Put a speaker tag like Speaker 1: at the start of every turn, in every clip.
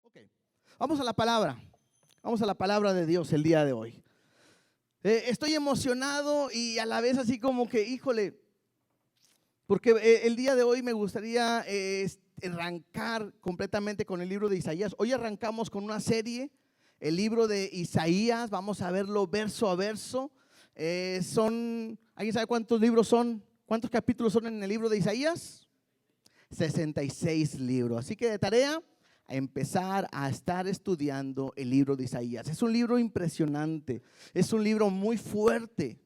Speaker 1: Ok, vamos a la palabra. Vamos a la palabra de Dios el día de hoy. Estoy emocionado y a la vez así como que, híjole, porque el día de hoy me gustaría arrancar completamente con el libro de Isaías. Hoy arrancamos con una serie, el libro de Isaías. Vamos a verlo verso a verso. ¿Alguien sabe cuántos libros son? ¿Cuántos capítulos son en el libro de Isaías? 66 libros. Así que de tarea a empezar a estar estudiando el libro de Isaías. Es un libro impresionante, es un libro muy fuerte,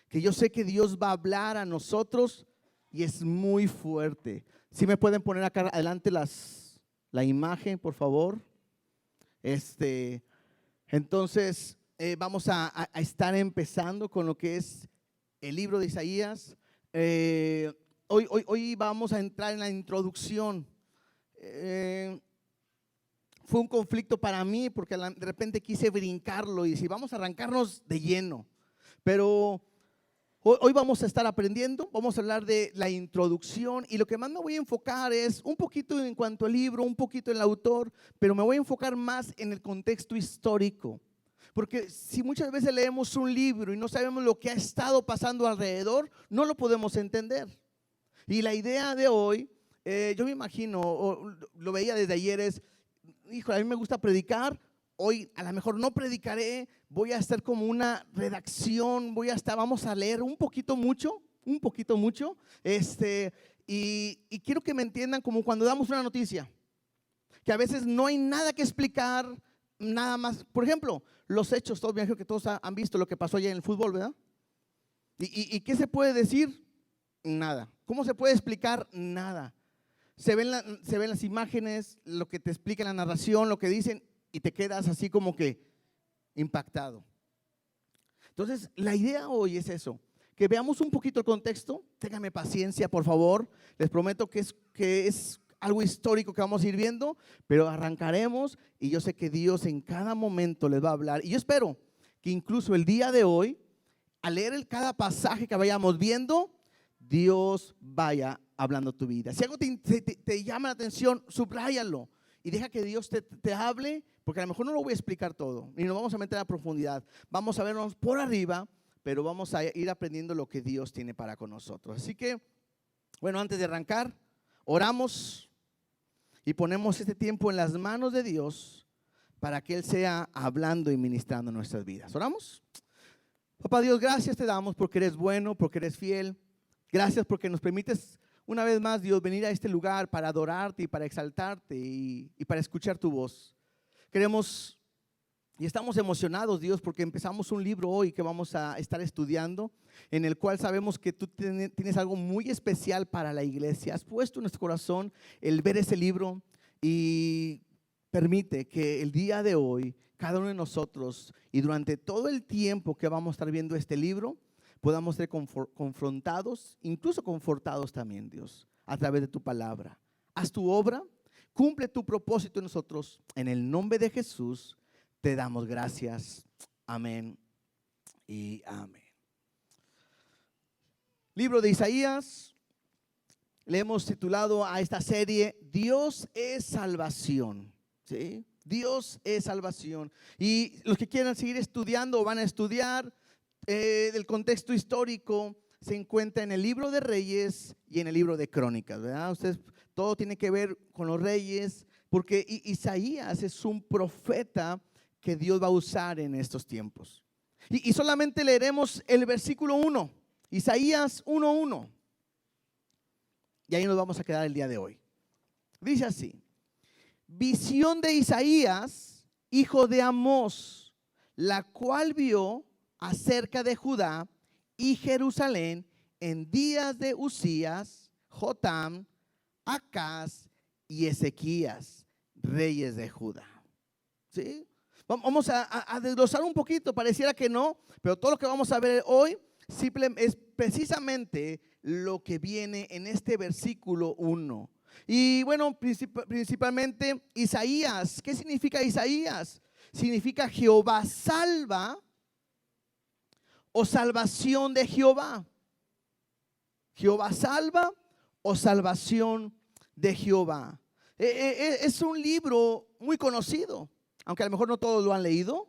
Speaker 1: que yo sé que Dios va a hablar a nosotros y es muy fuerte. Si me pueden poner acá adelante la imagen, por favor. Entonces vamos a estar empezando con lo que es el libro de Isaías. Hoy vamos a entrar en la introducción. Fue un conflicto para mí porque de repente quise brincarlo y decir, vamos a arrancarnos de lleno. Pero hoy vamos a estar aprendiendo, vamos a hablar de la introducción y lo que más me voy a enfocar es un poquito en cuanto al libro, un poquito en el autor, pero me voy a enfocar más en el contexto histórico. Porque si muchas veces leemos un libro y no sabemos lo que ha estado pasando alrededor, no lo podemos entender. Y la idea de hoy, yo me imagino, o lo veía desde ayer, es, híjole, a mí me gusta predicar. Hoy a lo mejor no predicaré, voy a hacer como una redacción, vamos a leer un poquito mucho, y quiero que me entiendan como cuando damos una noticia, que a veces no hay nada que explicar, nada más. Por ejemplo, los hechos, me imagino que todos han visto lo que pasó allá en el fútbol, ¿verdad? ¿Y qué se puede decir? Nada. ¿Cómo se puede explicar? Nada. Se ven las imágenes, lo que te explica la narración, lo que dicen, y te quedas así como que impactado. Entonces, la idea hoy es eso, que veamos un poquito el contexto. Ténganme paciencia, por favor. Les prometo que es algo histórico que vamos a ir viendo, pero arrancaremos y yo sé que Dios en cada momento les va a hablar. Y yo espero que incluso el día de hoy, al leer cada pasaje que vayamos viendo, Dios vaya hablando tu vida. Si algo te llama la atención, subráyalo y deja que Dios te hable, porque a lo mejor no lo voy a explicar todo y nos vamos a meter a profundidad. Vamos a vernos por arriba, pero vamos a ir aprendiendo lo que Dios tiene para con nosotros. Así que, bueno, antes de arrancar, oramos y ponemos este tiempo en las manos de Dios para que Él sea hablando y ministrando nuestras vidas. ¿Oramos? Papá Dios, gracias te damos porque eres bueno, porque eres fiel. Gracias porque nos permites una vez más, Dios, venir a este lugar para adorarte y para exaltarte y para escuchar tu voz. Queremos y estamos emocionados, Dios, porque empezamos un libro hoy que vamos a estar estudiando, en el cual sabemos que tú tienes algo muy especial para la iglesia. Has puesto en nuestro corazón el ver ese libro y permite que el día de hoy, cada uno de nosotros y durante todo el tiempo que vamos a estar viendo este libro, podamos ser confrontados, incluso confortados también, Dios, a través de tu palabra. Haz tu obra, cumple tu propósito en nosotros. En el nombre de Jesús te damos gracias. Amén y amén. Libro de Isaías, le hemos titulado a esta serie Dios es salvación. ¿Sí? Dios es salvación. Y los que quieran seguir estudiando o van a estudiar, del contexto histórico se encuentra en el libro de Reyes y en el libro de Crónicas, ¿verdad? Ustedes, todo tiene que ver con los reyes, porque Isaías es un profeta que Dios va a usar en estos tiempos. Y solamente leeremos el versículo 1, Isaías 1:1, y ahí nos vamos a quedar el día de hoy. Dice así: visión de Isaías, hijo de Amós, la cual vio acerca de Judá y Jerusalén en días de Usías, Jotam, Acaz y Ezequías, reyes de Judá. ¿Sí? Vamos a desglosar un poquito, pareciera que no, pero todo lo que vamos a ver hoy es precisamente lo que viene en este versículo 1. Y bueno, principalmente Isaías. ¿Qué significa Isaías? Significa Jehová salva o salvación de Jehová. Jehová salva o salvación de Jehová. Es un libro muy conocido, aunque a lo mejor no todos lo han leído,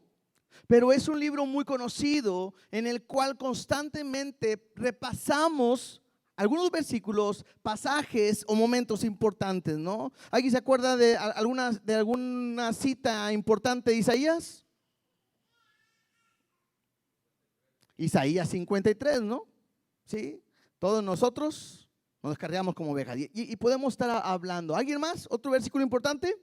Speaker 1: pero es un libro muy conocido en el cual constantemente repasamos algunos versículos, pasajes o momentos importantes, ¿no? ¿Alguien se acuerda de alguna cita importante de Isaías? Isaías 53, ¿no? Sí, todos nosotros nos descargamos como ovejas y podemos estar hablando. ¿Alguien más? ¿Otro versículo importante?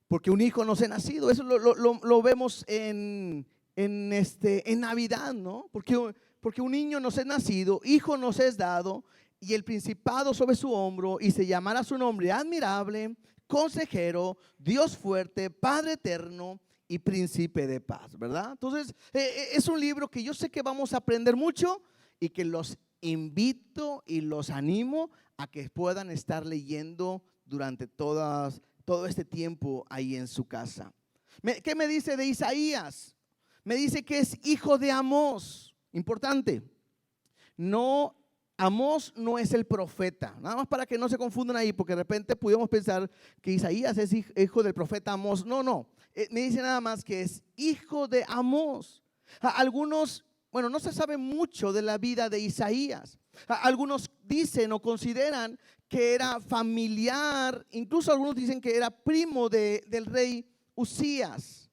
Speaker 1: Porque un hijo nos ha nacido. Eso lo vemos en Navidad, ¿no? Porque un niño nos es nacido, hijo nos es dado, y el principado sobre su hombro, y se llamará su nombre admirable, consejero, Dios fuerte, Padre eterno y príncipe de paz, ¿verdad? Entonces, es un libro que yo sé que vamos a aprender mucho y que los invito y los animo a que puedan estar leyendo durante todo este tiempo ahí en su casa. ¿Qué me dice de Isaías? Me dice que es hijo de Amós. Importante. No, Amós no es el profeta. Nada más para que no se confundan ahí, porque de repente pudimos pensar que Isaías es hijo del profeta Amós. No. Me dice nada más que es hijo de Amós. Algunos, bueno, no se sabe mucho de la vida de Isaías. Algunos dicen o consideran que era familiar, incluso algunos dicen que era primo del rey Usías,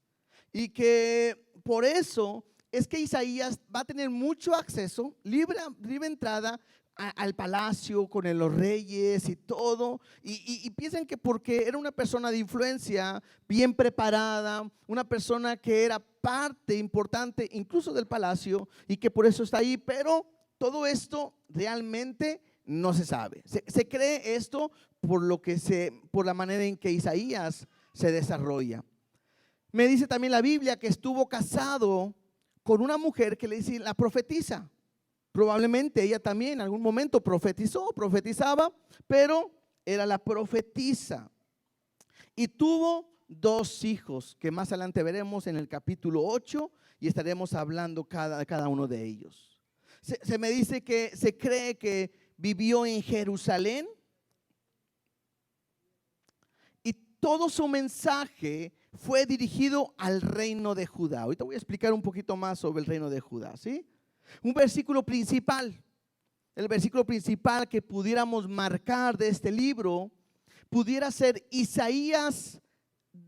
Speaker 1: y que por eso es que Isaías va a tener mucho acceso, libre entrada al palacio con los reyes y todo, y piensan que porque era una persona de influencia, bien preparada, una persona que era parte importante incluso del palacio, y que por eso está ahí. Pero todo esto realmente no se sabe. Se cree esto por la manera en que Isaías se desarrolla. Me dice también la Biblia que estuvo casado con una mujer que le dice la profetisa. Probablemente ella también en algún momento profetizaba, pero era la profetisa. Y tuvo 2 hijos que más adelante veremos en el capítulo 8 y estaremos hablando cada uno de ellos. Se me dice que se cree que vivió en Jerusalén y todo su mensaje fue dirigido al reino de Judá. Ahorita voy a explicar un poquito más sobre el reino de Judá, ¿sí? Un versículo principal, el versículo principal que pudiéramos marcar de este libro, pudiera ser Isaías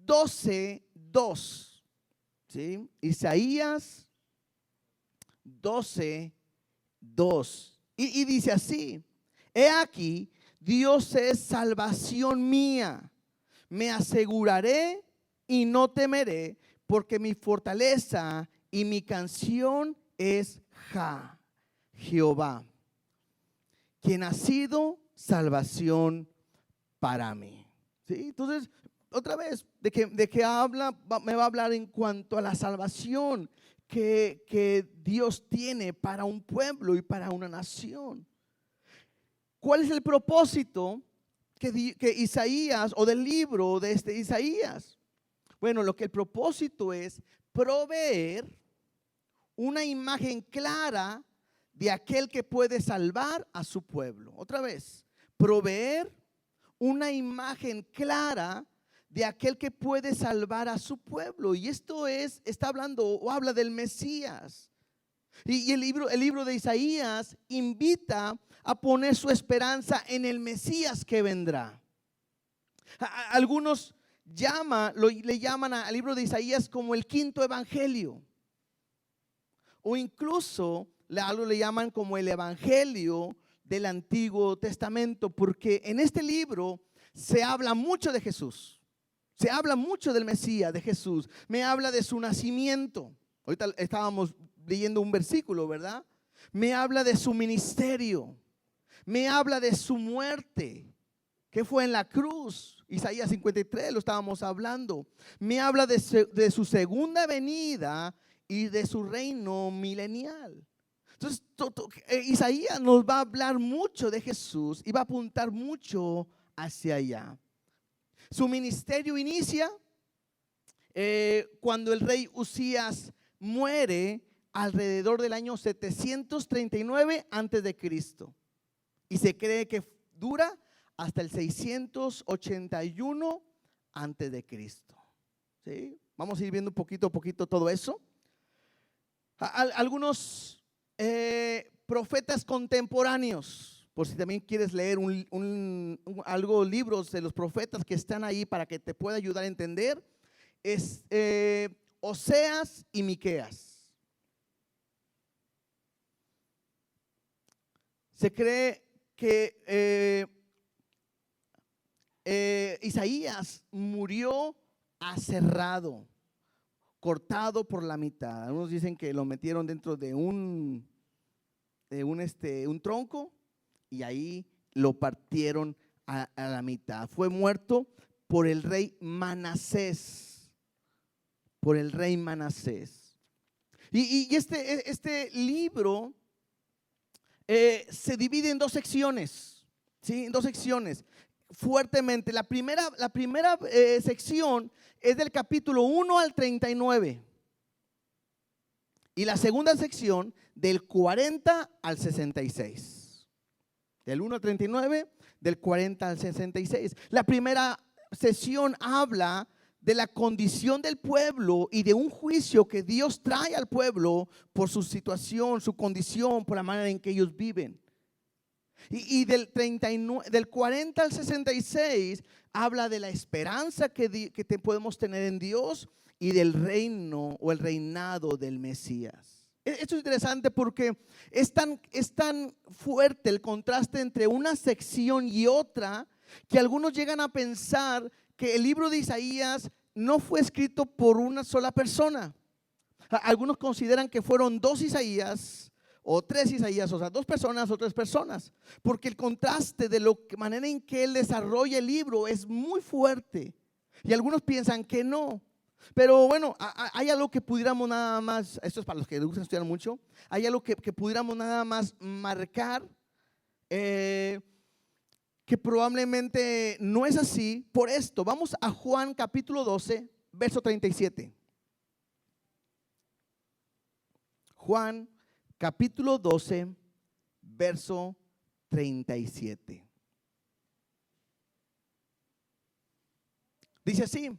Speaker 1: 12:2, ¿sí? Isaías 12:2. Y dice así: he aquí, Dios es salvación mía, me aseguraré y no temeré, porque mi fortaleza y mi canción es Jehová, quien ha sido salvación para mí. ¿Sí? Entonces, otra vez, de que habla, me va a hablar en cuanto a la salvación que Dios tiene para un pueblo y para una nación. ¿Cuál es el propósito que Isaías, o del libro de Isaías? Bueno, el propósito es proveer una imagen clara de aquel que puede salvar a su pueblo. Otra vez, proveer una imagen clara de aquel que puede salvar a su pueblo. Y esto está hablando o habla del Mesías. Y el libro de Isaías invita a poner su esperanza en el Mesías que vendrá. Algunos le llaman al libro de Isaías como el quinto evangelio, o incluso algo le llaman como el evangelio del Antiguo Testamento, porque en este libro se habla mucho de Jesús, se habla mucho del Mesías, de Jesús. Me habla de su nacimiento. Ahorita estábamos leyendo un versículo, ¿verdad? Me habla de su ministerio, me habla de su muerte, que fue en la cruz. Isaías 53 lo estábamos hablando. Me habla de su segunda venida y de su reino milenial. Entonces, Isaías nos va a hablar mucho de Jesús y va a apuntar mucho hacia allá. Su ministerio inicia cuando el rey Usías muere alrededor del año 739 antes de Cristo. Y se cree que dura hasta el 681 antes de Cristo. ¿Sí? Vamos a ir viendo poquito a poquito todo eso. Algunos profetas contemporáneos, por si también quieres leer algo, libros de los profetas que están ahí para que te pueda ayudar a entender, es Oseas y Miqueas. Se cree que Isaías murió aserrado, cortado por la mitad. Algunos dicen que lo metieron dentro de un tronco y ahí lo partieron a la mitad. Fue muerto por el rey Manasés. Por el rey Manasés. Y este libro se divide en dos secciones, ¿sí? En dos secciones, fuertemente. La primera sección es del capítulo 1 al 39. Y la segunda sección del 40 al 66. Del 1 al 39, del 40 al 66. La primera sesión habla de la condición del pueblo y de un juicio que Dios trae al pueblo por su situación, su condición, por la manera en que ellos viven. Y del 40 al 66 habla de la esperanza que podemos tener en Dios y del reino o el reinado del Mesías. Esto es interesante porque es tan fuerte el contraste entre una sección y otra que algunos llegan a pensar que el libro de Isaías no fue escrito por una sola persona. Algunos consideran que fueron dos Isaías o tres Isaías, o sea, dos personas o tres personas, porque el contraste de la manera en que él desarrolla el libro es muy fuerte. Y algunos piensan que no. Pero bueno, hay algo que pudiéramos nada más, esto es para los que les gusta estudiar mucho, hay algo que pudiéramos nada más marcar, que probablemente no es así. Por esto, vamos a Juan capítulo 12, verso 37. Juan capítulo 12, verso 37. Dice así: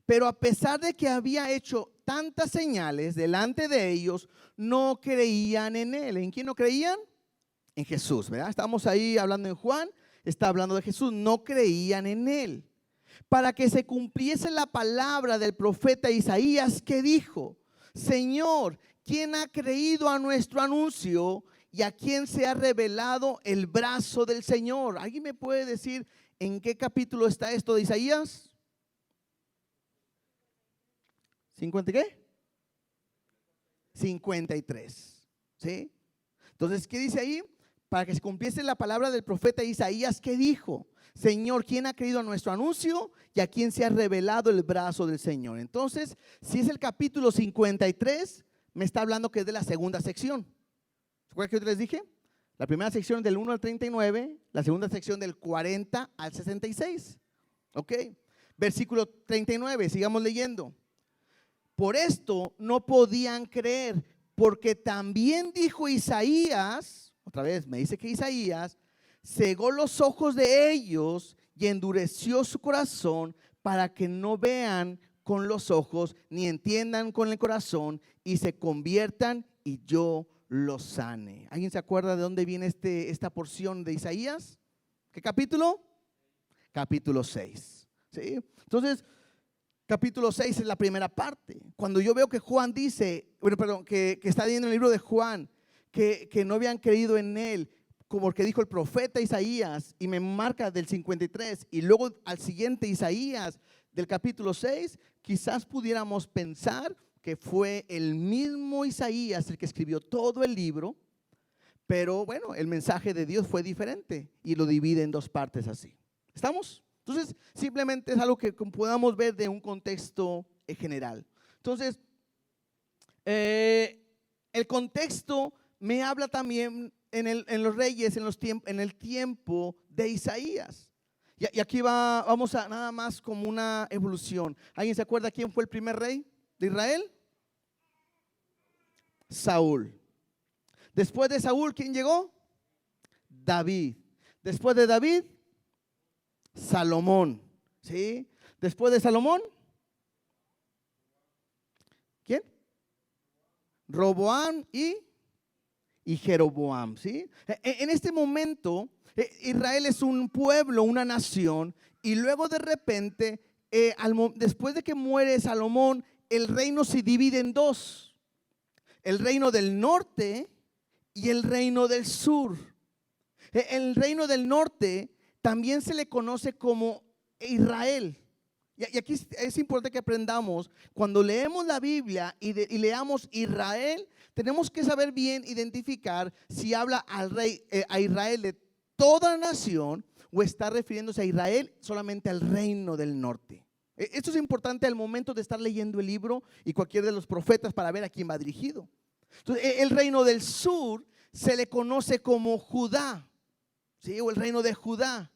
Speaker 1: pero a pesar de que había hecho tantas señales delante de ellos, no creían en él. ¿En quién no creían? En Jesús, ¿verdad? Estamos ahí hablando en Juan, está hablando de Jesús. No creían en él. Para que se cumpliese la palabra del profeta Isaías, que dijo: Señor, ¿quién ha creído a nuestro anuncio y a quién se ha revelado el brazo del Señor? ¿Alguien me puede decir en qué capítulo está esto de Isaías? ¿50 qué? 53. ¿Sí? Entonces, ¿qué dice ahí? Para que se cumpliese la palabra del profeta Isaías, que dijo: Señor, ¿quién ha creído a nuestro anuncio y a quién se ha revelado el brazo del Señor? Entonces, si es el capítulo 53, me está hablando que es de la segunda sección. ¿Se acuerdan que yo les dije? La primera sección del 1 al 39, la segunda sección del 40 al 66. Ok, versículo 39, sigamos leyendo. Por esto no podían creer, porque también dijo Isaías, otra vez me dice que Isaías cegó los ojos de ellos y endureció su corazón, para que no vean con los ojos ni entiendan con el corazón y se conviertan y yo los sane. ¿Alguien se acuerda de dónde viene esta porción de Isaías? ¿Qué capítulo? Capítulo 6. ¿Sí? Entonces, capítulo 6 es la primera parte. Cuando yo veo que Juan dice, que está leyendo el libro de Juan, que no habían creído en él, como que dijo el profeta Isaías, y me marca del 53, y luego al siguiente Isaías del capítulo 6, quizás pudiéramos pensar que fue el mismo Isaías el que escribió todo el libro, pero bueno, el mensaje de Dios fue diferente y lo divide en dos partes así. ¿Estamos? Entonces, simplemente es algo que podamos ver de un contexto general. Entonces, el contexto me habla también en los reyes, en el tiempo de Isaías. Y aquí vamos a nada más como una evolución. ¿Alguien se acuerda quién fue el primer rey de Israel? Saúl. Después de Saúl, ¿quién llegó? David. Después de David, Salomón, ¿sí? Después de Salomón, ¿quién? Roboam y Jeroboam, ¿sí? En este momento, Israel es un pueblo, una nación, y luego de repente, después de que muere Salomón, el reino se divide en dos: el reino del norte y el reino del sur. El reino del norte también se le conoce como Israel. Y aquí es importante que aprendamos, cuando leemos la Biblia y leamos Israel, tenemos que saber bien identificar si habla al rey, a Israel de toda la nación, o está refiriéndose a Israel solamente al reino del norte. Esto es importante al momento de estar leyendo el libro y cualquier de los profetas, para ver a quién va dirigido. Entonces, el reino del sur se le conoce como Judá, ¿sí? O el reino de Judá.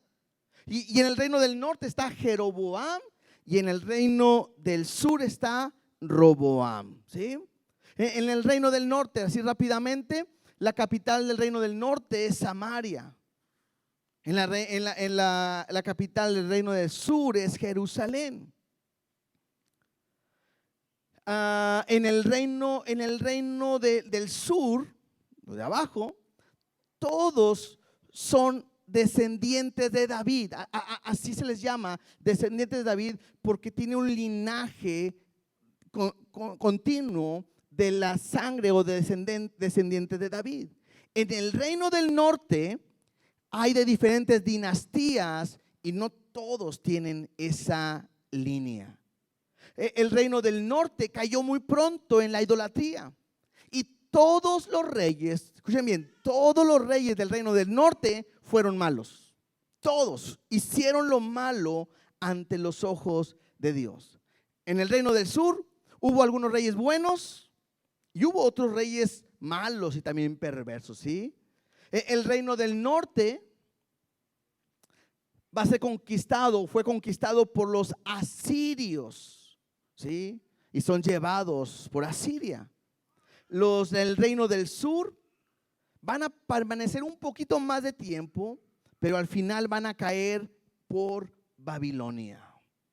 Speaker 1: Y en el reino del norte está Jeroboam, y en el reino del sur está Roboam, ¿sí? En el reino del norte, así rápidamente, la capital del reino del norte es Samaria. En la capital del reino del sur es Jerusalén. En el reino del sur, de abajo, todos son descendientes de David. Así se les llama, descendientes de David, porque tiene un linaje continuo de la sangre o de descendientes de David. En el reino del norte hay de diferentes dinastías y no todos tienen esa línea. El reino del norte cayó muy pronto en la idolatría, y todos los reyes, escuchen bien, todos los reyes del reino del norte fueron malos. Todos hicieron lo malo ante los ojos de Dios. En el reino del sur hubo algunos reyes buenos y hubo otros reyes malos y también perversos, ¿sí? El reino del norte fue conquistado por los asirios, ¿sí? Y son llevados por Asiria. Los del reino del sur van a permanecer un poquito más de tiempo, pero al final van a caer por Babilonia,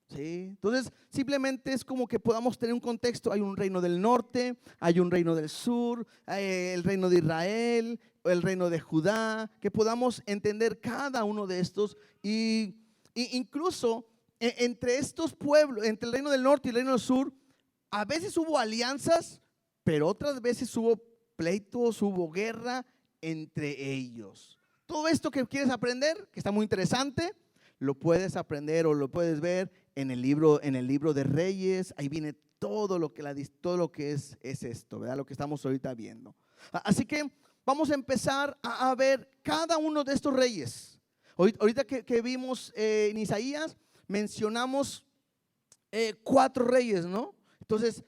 Speaker 1: ¿sí? Entonces, simplemente es como que podamos tener un contexto. Hay un reino del norte, hay un reino del sur, el reino de Israel, el reino de Judá, que podamos entender cada uno de estos. Y incluso entre estos pueblos, entre el reino del norte y el reino del sur, a veces hubo alianzas, pero otras veces hubo pleitos, hubo guerra entre ellos. Todo esto que quieres aprender, que está muy interesante, lo puedes aprender o lo puedes ver en el libro de Reyes. Ahí viene todo lo que es esto, ¿verdad? Lo que estamos ahorita viendo. Así que vamos a empezar a ver cada uno de estos reyes. Ahorita que vimos en Isaías, mencionamos 4 reyes, ¿no? Entonces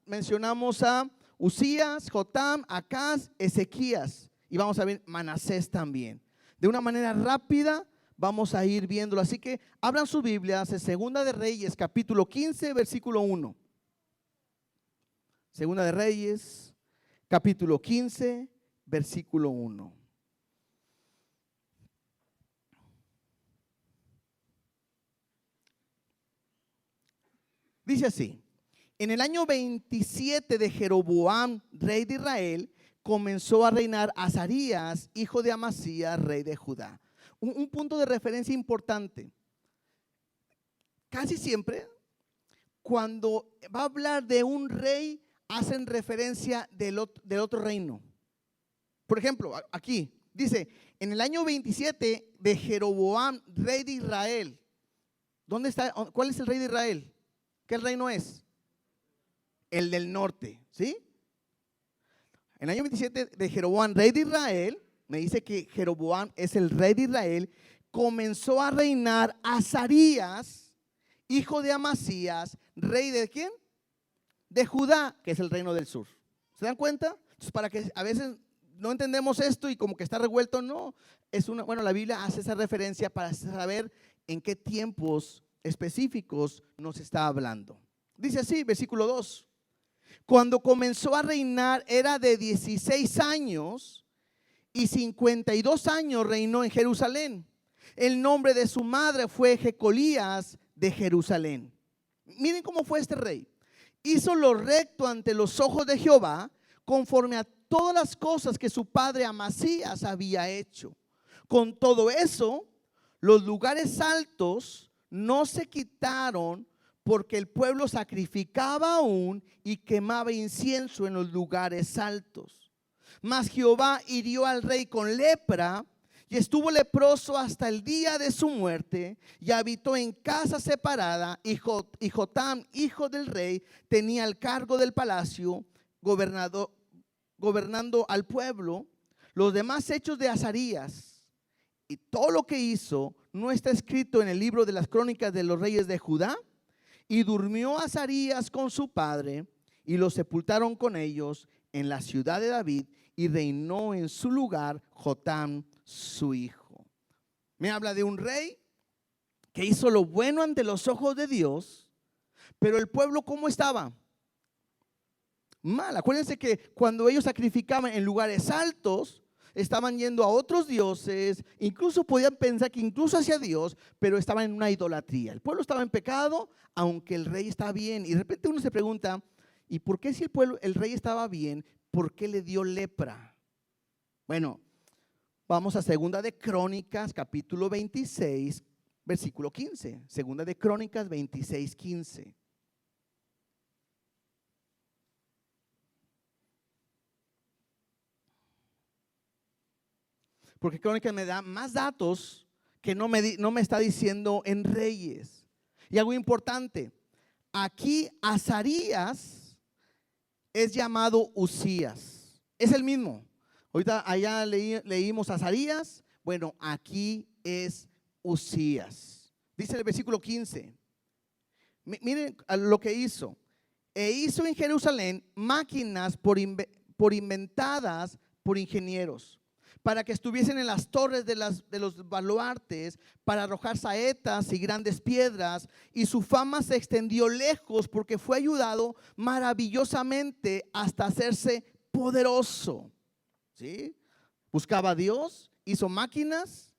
Speaker 1: mencionamos a Usías, Jotam, Acaz, Ezequías, y vamos a ver Manasés también. De una manera rápida vamos a ir viéndolo. Así que abran sus Biblias en Segunda de Reyes, capítulo 15, versículo 1. Segunda de Reyes, capítulo 15, versículo 1. Dice así: en el año 27 de Jeroboam, rey de Israel, comenzó a reinar Azarías, hijo de Amasías, rey de Judá. Un punto de referencia importante. Casi siempre, cuando va a hablar de un rey, hacen referencia del otro reino. Por ejemplo, aquí dice: en el año 27 de Jeroboam, rey de Israel. ¿Dónde está? ¿Cuál es el rey de Israel? ¿Qué reino es? El del norte, ¿sí? En el año 27 de Jeroboam, rey de Israel, me dice que Jeroboam es el rey de Israel, comenzó a reinar Azarías, hijo de Amasías, rey de ¿quién? De Judá, que es el reino del sur. ¿Se dan cuenta? Entonces, para que a veces no entendemos esto y como que está revuelto, no. La Biblia hace esa referencia para saber en qué tiempos específicos nos está hablando. Dice así, versículo 2. Cuando comenzó a reinar era de 16 años y 52 años reinó en Jerusalén. El nombre de su madre fue Jecolías de Jerusalén. Miren cómo fue este rey. Hizo lo recto ante los ojos de Jehová, conforme a todas las cosas que su padre Amasías había hecho. Con todo eso, los lugares altos no se quitaron, porque el pueblo sacrificaba aún y quemaba incienso en los lugares altos. Mas Jehová hirió al rey con lepra, y estuvo leproso hasta el día de su muerte, y habitó en casa separada. Y Jotam, hijo del rey, tenía el cargo del palacio, gobernando al pueblo. Los demás hechos de Azarías y todo lo que hizo no está escrito en el libro de las crónicas de los reyes de Judá. Y durmió Azarías con su padre, y lo sepultaron con ellos en la ciudad de David, y reinó en su lugar Jotam su hijo. Me habla de un rey que hizo lo bueno ante los ojos de Dios, pero el pueblo, ¿cómo estaba? Mal. Acuérdense que cuando ellos sacrificaban en lugares altos, estaban yendo a otros dioses, incluso podían pensar que incluso hacia Dios, pero estaban en una idolatría. El pueblo estaba en pecado, aunque el rey está bien. Y de repente uno se pregunta, ¿y por qué si el rey estaba bien, por qué le dio lepra? Bueno, vamos a Segunda de Crónicas, capítulo 26, versículo 15. Segunda de Crónicas 26, 15. Porque Crónicas me da más datos que no me está diciendo en Reyes. Y algo importante, aquí Azarías es llamado Uzías. Es el mismo. Ahorita allá leímos Azarías. Bueno, aquí es Uzías. Dice el versículo 15. Miren lo que hizo. E hizo en Jerusalén máquinas inventadas por ingenieros, para que estuviesen en las torres de los baluartes, para arrojar saetas y grandes piedras. Y su fama se extendió lejos, porque fue ayudado maravillosamente hasta hacerse poderoso. ¿Sí? Buscaba a Dios, hizo máquinas,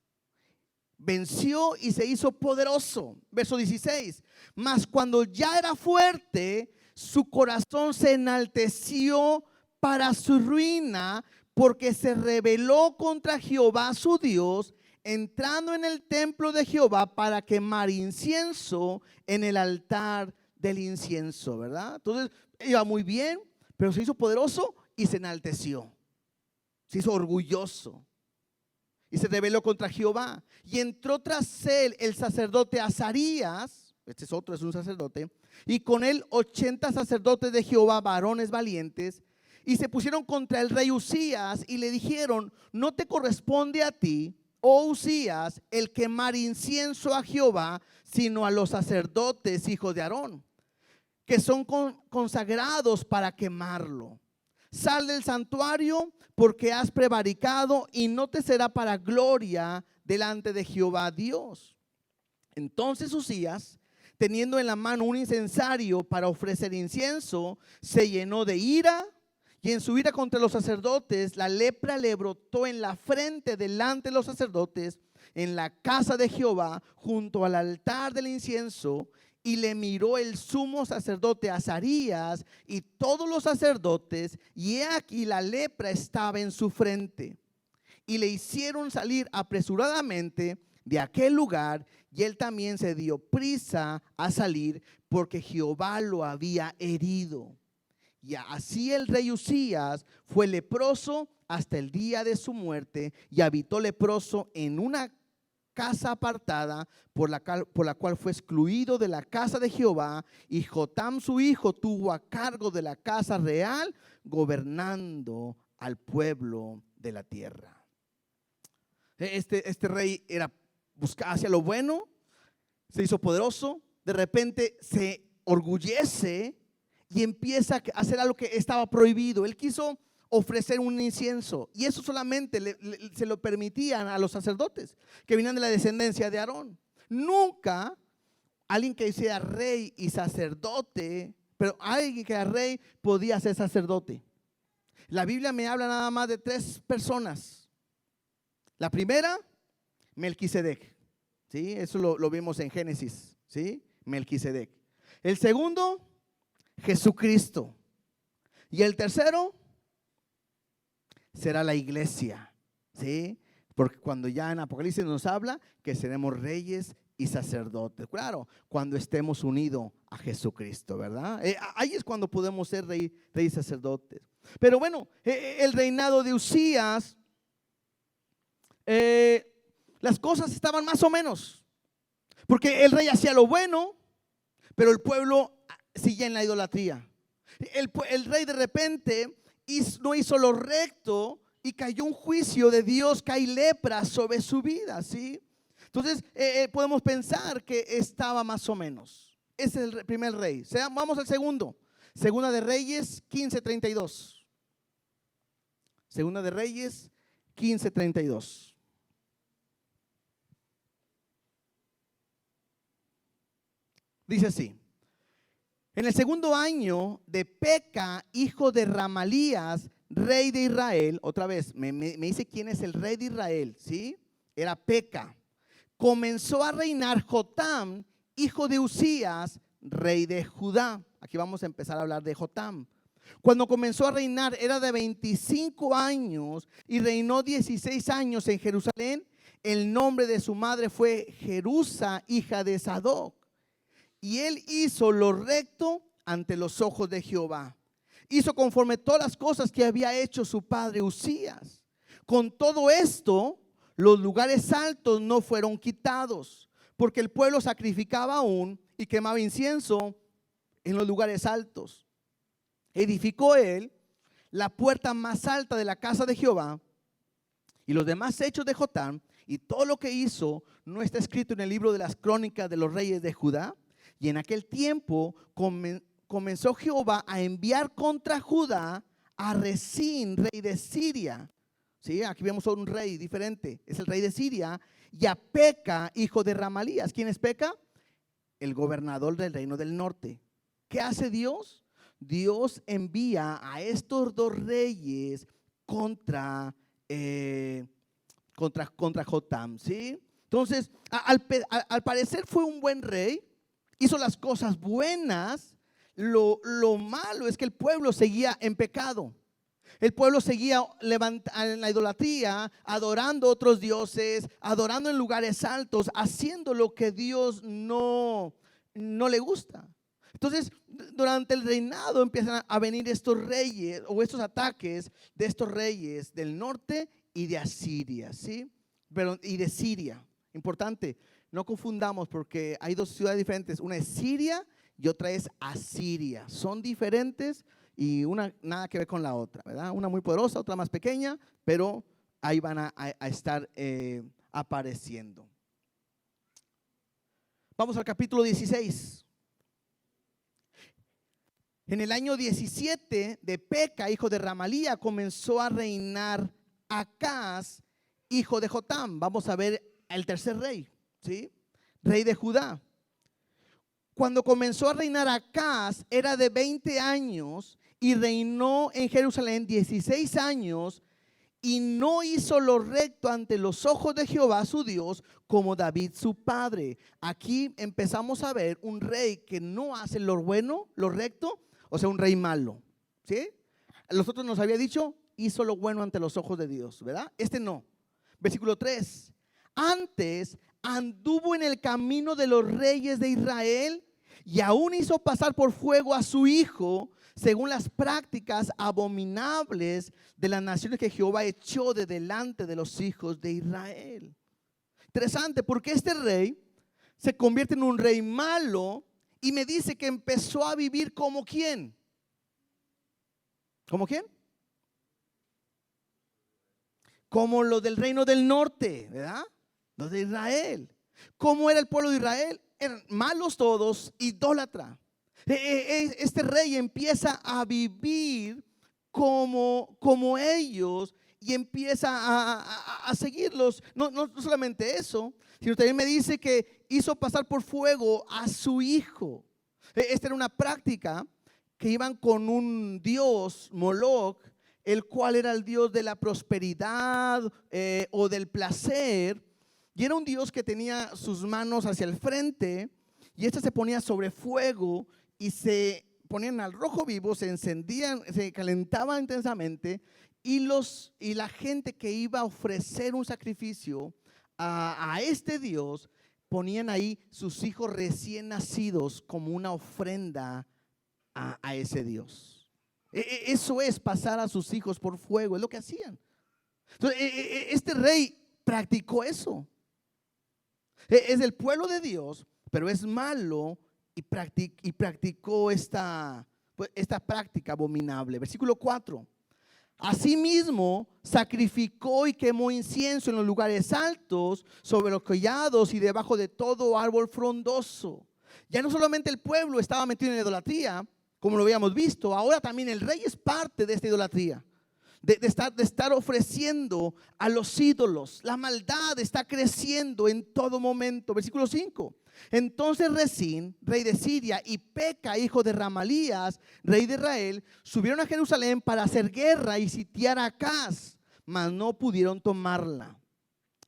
Speaker 1: venció y se hizo poderoso. Verso 16. Mas cuando ya era fuerte, su corazón se enalteció para su ruina, porque se rebeló contra Jehová su Dios, entrando en el templo de Jehová para quemar incienso en el altar del incienso, ¿verdad? Entonces iba muy bien, pero se hizo poderoso y se enalteció, se hizo orgulloso y se rebeló contra Jehová. Y entró tras él el sacerdote Azarías, este es otro, es un sacerdote, y con él 80 sacerdotes de Jehová, varones valientes. Y se pusieron contra el rey Uzías y le dijeron: no te corresponde a ti, oh Uzías, el quemar incienso a Jehová, sino a los sacerdotes, hijos de Aarón, que son consagrados para quemarlo. Sal del santuario, porque has prevaricado, y no te será para gloria delante de Jehová Dios. Entonces Uzías, teniendo en la mano un incensario para ofrecer incienso, se llenó de ira. Y en su ira contra los sacerdotes, la lepra le brotó en la frente delante de los sacerdotes, en la casa de Jehová, junto al altar del incienso. Y le miró el sumo sacerdote Azarías y todos los sacerdotes, y he aquí la lepra estaba en su frente. Y le hicieron salir apresuradamente de aquel lugar, y él también se dio prisa a salir, porque Jehová lo había herido. Y así el rey Uzías fue leproso hasta el día de su muerte, y habitó leproso en una casa apartada, por la cual fue excluido de la casa de Jehová. Y Jotam su hijo tuvo a cargo de la casa real, gobernando al pueblo de la tierra. Este rey buscaba hacia lo bueno, se hizo poderoso, de repente se orgullece y empieza a hacer algo que estaba prohibido. Él quiso ofrecer un incienso, y eso solamente se lo permitían a los sacerdotes que venían de la descendencia de Aarón. Nunca alguien que sea rey y sacerdote, pero alguien que era rey podía ser sacerdote. La Biblia me habla nada más de 3 personas. La primera, Melquisedec. ¿sí? Eso lo vimos en Génesis, ¿sí? Melquisedec. El segundo, Jesucristo. Y el tercero será la iglesia, ¿sí? Porque cuando ya en Apocalipsis nos habla que seremos reyes y sacerdotes. Claro, cuando estemos unidos a Jesucristo, ¿verdad? Ahí es cuando podemos ser rey y sacerdotes. Pero bueno, el reinado de Usías, las cosas estaban más o menos. Porque el rey hacía lo bueno, pero el pueblo seguía en la idolatría. El rey de repente no hizo lo recto y cayó un juicio de Dios, que hay lepra sobre su vida, ¿sí? Entonces podemos pensar que estaba más o menos. Ese es el primer rey. Vamos al segundo. Segunda de Reyes 15:32. Segunda de Reyes 15:32. Dice así: en el segundo año de Peca, hijo de Ramalías, rey de Israel. Otra vez, me dice quién es el rey de Israel, ¿sí? Era Peca. Comenzó a reinar Jotam, hijo de Usías, rey de Judá. Aquí vamos a empezar a hablar de Jotam. Cuando comenzó a reinar era de 25 años y reinó 16 años en Jerusalén. El nombre de su madre fue Jerusa, hija de Sadoc. Y él hizo lo recto ante los ojos de Jehová. Hizo conforme todas las cosas que había hecho su padre Usías. Con todo esto, los lugares altos no fueron quitados, porque el pueblo sacrificaba aún y quemaba incienso en los lugares altos. Edificó él la puerta más alta de la casa de Jehová, y los demás hechos de Jotam y todo lo que hizo no está escrito en el libro de las crónicas de los reyes de Judá. Y en aquel tiempo comenzó Jehová a enviar contra Judá a Resín, rey de Siria. ¿Sí? Aquí vemos a un rey diferente, es el rey de Siria. Y a Peca, hijo de Ramalías. ¿Quién es Peca? El gobernador del reino del norte. ¿Qué hace Dios? Dios envía a estos dos reyes contra Jotam, ¿sí? Entonces, al parecer fue un buen rey. Hizo las cosas buenas. Lo malo es que el pueblo seguía en pecado. El pueblo seguía en la idolatría, adorando otros dioses, adorando en lugares altos, haciendo lo que Dios no le gusta. Entonces, durante el reinado empiezan a venir estos reyes o estos ataques de estos reyes del norte y de Asiria, ¿sí? Y de Siria. Importante. No confundamos, porque hay dos ciudades diferentes. Una es Siria y otra es Asiria. Son diferentes y una nada que ver con la otra, ¿verdad? Una muy poderosa, otra más pequeña, pero ahí van a estar apareciendo. Vamos al capítulo 16. En el año 17 de Peca, hijo de Ramalía, comenzó a reinar Acaz, hijo de Jotam. Vamos a ver el tercer rey, ¿sí? Rey de Judá. Cuando comenzó a reinar Acaz, era de 20 años y reinó en Jerusalén 16 años y no hizo lo recto ante los ojos de Jehová su Dios, como David su padre. Aquí empezamos a ver un rey que no hace lo bueno, lo recto, o sea, un rey malo, ¿sí? Los otros nos había dicho, hizo lo bueno ante los ojos de Dios, ¿verdad? Este no. Versículo 3. Antes anduvo en el camino de los reyes de Israel y aún hizo pasar por fuego a su hijo, según las prácticas abominables de las naciones que Jehová echó de delante de los hijos de Israel. Interesante, porque este rey se convierte en un rey malo y me dice que empezó a vivir como ¿quién? ¿Como quién? Como los del reino del norte, ¿verdad? Los de Israel. ¿Cómo era el pueblo de Israel? Eran malos todos, idólatra. Este rey empieza a vivir como ellos y empieza a seguirlos. No solamente eso, sino también me dice que hizo pasar por fuego a su hijo. Esta era una práctica que iban con un dios, Moloch, el cual era el dios de la prosperidad o del placer. Y era un Dios que tenía sus manos hacia el frente y esta se ponía sobre fuego y se ponían al rojo vivo, se encendían, se calentaban intensamente y la gente que iba a ofrecer un sacrificio a este Dios ponían ahí sus hijos recién nacidos como una ofrenda a ese Dios. Eso es pasar a sus hijos por fuego, es lo que hacían. Entonces, este rey practicó eso. Es el pueblo de Dios, pero es malo y practicó esta práctica abominable. Versículo 4. Asimismo, sacrificó y quemó incienso en los lugares altos, sobre los collados y debajo de todo árbol frondoso. Ya no solamente el pueblo estaba metido en la idolatría, como lo habíamos visto, ahora también el rey es parte de esta idolatría. De estar ofreciendo a los ídolos. La maldad está creciendo en todo momento. Versículo 5. Entonces Rezín, rey de Siria, y Peca, hijo de Ramalías, rey de Israel, subieron a Jerusalén para hacer guerra y sitiar a Acaz, mas no pudieron tomarla.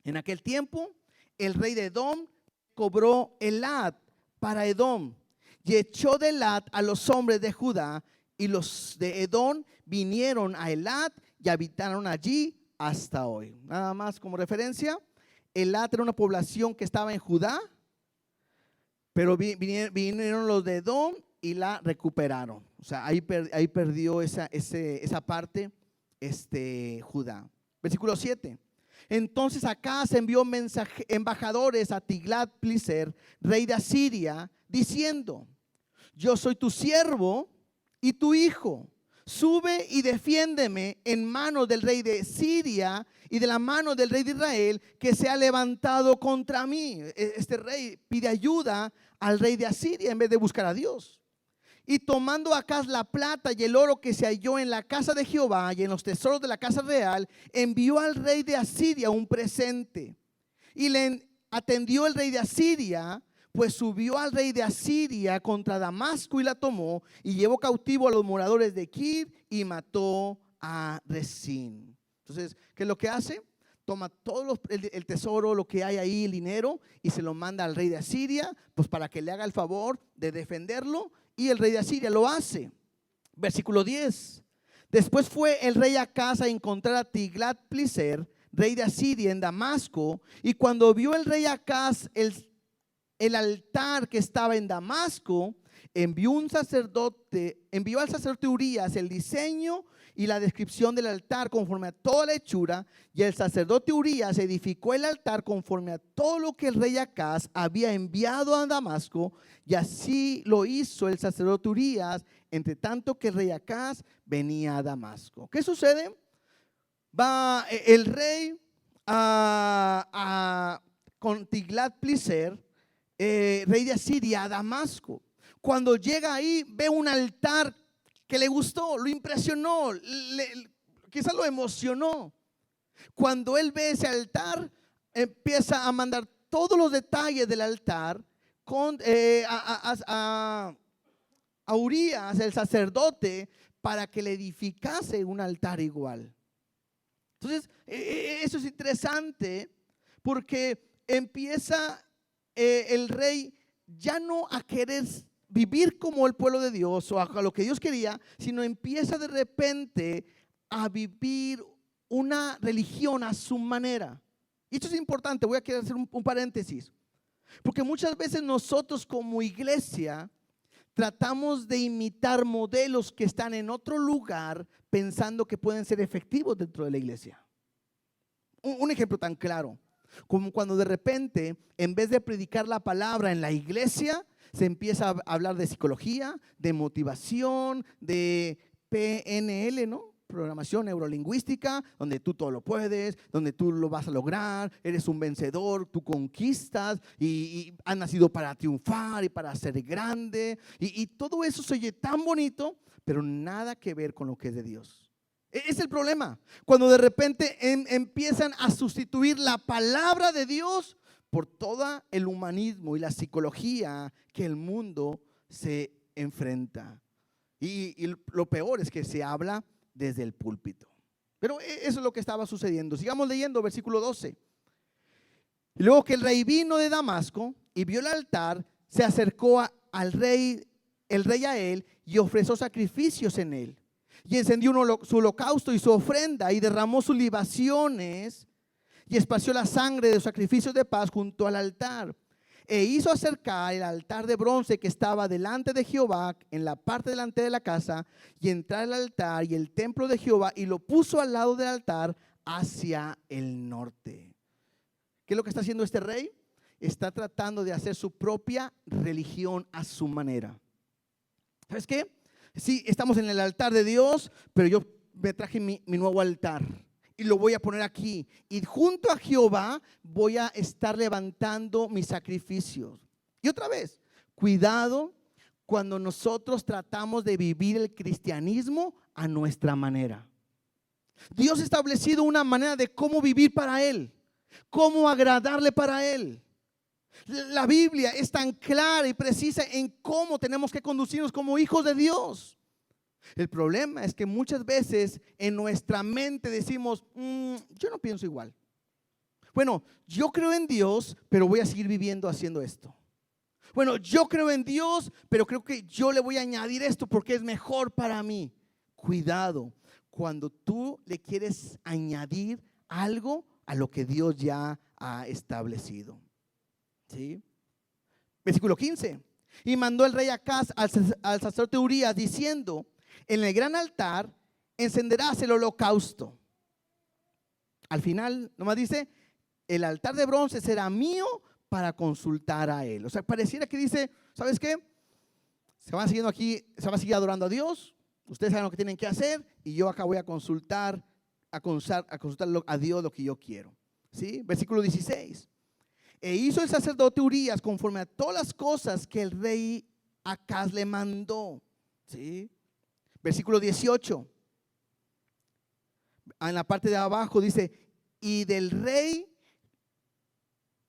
Speaker 1: En aquel tiempo, el rey de Edom cobró Elat para Edom y echó de Elat a los hombres de Judá, y los de Edom vinieron a Elat y habitaron allí hasta hoy. Nada más como referencia, Elat era una población que estaba en Judá, pero vinieron los de Edom y la recuperaron. O sea, ahí perdió esa parte Judá. Versículo 7. Entonces Acaz envió embajadores a Tiglat-Pileser, rey de Asiria, diciendo: yo soy tu siervo y tu hijo, sube y defiéndeme en manos del rey de Siria y de la mano del rey de Israel que se ha levantado contra mí. Este rey pide ayuda al rey de Asiria en vez de buscar a Dios. Y tomando Acaz la plata y el oro que se halló en la casa de Jehová y en los tesoros de la casa real, envió al rey de Asiria un presente. Y le atendió el rey de Asiria, pues subió al rey de Asiria contra Damasco y la tomó, y llevó cautivo a los moradores de Kir y mató a Rezín. Entonces, ¿qué es lo que hace? Toma todo el tesoro, lo que hay ahí, el dinero, y se lo manda al rey de Asiria, pues para que le haga el favor de defenderlo, y el rey de Asiria lo hace. Versículo 10. Después fue el rey Acaz a encontrar a Tiglat-Pileser, rey de Asiria, en Damasco, y cuando vio el rey Acaz el altar que estaba en Damasco, envió al sacerdote Urías el diseño y la descripción del altar conforme a toda la hechura, y el sacerdote Urías edificó el altar conforme a todo lo que el rey Acaz había enviado a Damasco, y así lo hizo el sacerdote Urías, entre tanto que el rey Acaz venía a Damasco. ¿Qué sucede? Va el rey con Tiglat-Pileser, rey de Asiria, a Damasco. Cuando llega ahí, ve un altar que le gustó, lo impresionó, quizás lo emocionó. Cuando él ve ese altar, empieza a mandar todos los detalles del altar a Urías, el sacerdote, para que le edificase un altar igual. Entonces, eso es interesante porque empieza el rey ya no a querer vivir como el pueblo de Dios o a lo que Dios quería, sino empieza de repente a vivir una religión a su manera. Y esto es importante, voy a querer hacer un paréntesis, porque muchas veces nosotros como iglesia tratamos de imitar modelos que están en otro lugar pensando que pueden ser efectivos dentro de la iglesia. Un ejemplo tan claro, como cuando de repente, en vez de predicar la palabra en la iglesia, se empieza a hablar de psicología, de motivación, de PNL, ¿no? Programación neurolingüística, donde tú todo lo puedes, donde tú lo vas a lograr, eres un vencedor, tú conquistas y has nacido para triunfar y para ser grande. Y todo eso se oye tan bonito, pero nada que ver con lo que es de Dios. Es el problema, cuando de repente empiezan a sustituir la palabra de Dios por todo el humanismo y la psicología que el mundo se enfrenta. Y lo peor es que se habla desde el púlpito. Pero eso es lo que estaba sucediendo. Sigamos leyendo, versículo 12. Y luego que el rey vino de Damasco y vio el altar, se acercó al rey, el rey a él, y ofreció sacrificios en él. Y encendió su holocausto y su ofrenda, y derramó sus libaciones, y esparció la sangre de los sacrificios de paz junto al altar. E hizo acercar el altar de bronce que estaba delante de Jehová en la parte delante de la casa, y entrar el altar y el templo de Jehová, y lo puso al lado del altar hacia el norte. ¿Qué es lo que está haciendo este rey? Está tratando de hacer su propia religión a su manera. ¿Sabes qué? Sí, estamos en el altar de Dios, pero yo me traje mi nuevo altar y lo voy a poner aquí. Y junto a Jehová voy a estar levantando mis sacrificios. Y otra vez, cuidado cuando nosotros tratamos de vivir el cristianismo a nuestra manera. Dios ha establecido una manera de cómo vivir para Él, cómo agradarle para Él. La Biblia es tan clara y precisa en cómo tenemos que conducirnos como hijos de Dios. El problema es que muchas veces en nuestra mente decimos, yo no pienso igual. Bueno, yo creo en Dios, pero voy a seguir viviendo haciendo esto. Bueno, yo creo en Dios, pero creo que yo le voy a añadir esto porque es mejor para mí. Cuidado cuando tú le quieres añadir algo a lo que Dios ya ha establecido. ¿Sí? Versículo 15. Y mandó el rey Acaz al sacerdote Urías diciendo: en el gran altar encenderás el holocausto. Al final nomás dice: el altar de bronce será mío para consultar a él. O sea, pareciera que dice: ¿sabes qué? Se van siguiendo aquí, se va a seguir adorando a Dios. Ustedes saben lo que tienen que hacer y yo acá voy a consultar a Dios lo que yo quiero. ¿Sí? Versículo 16. E hizo el sacerdote Urías conforme a todas las cosas que el rey Acaz le mandó. ¿Sí? Versículo 18. En la parte de abajo dice: y del rey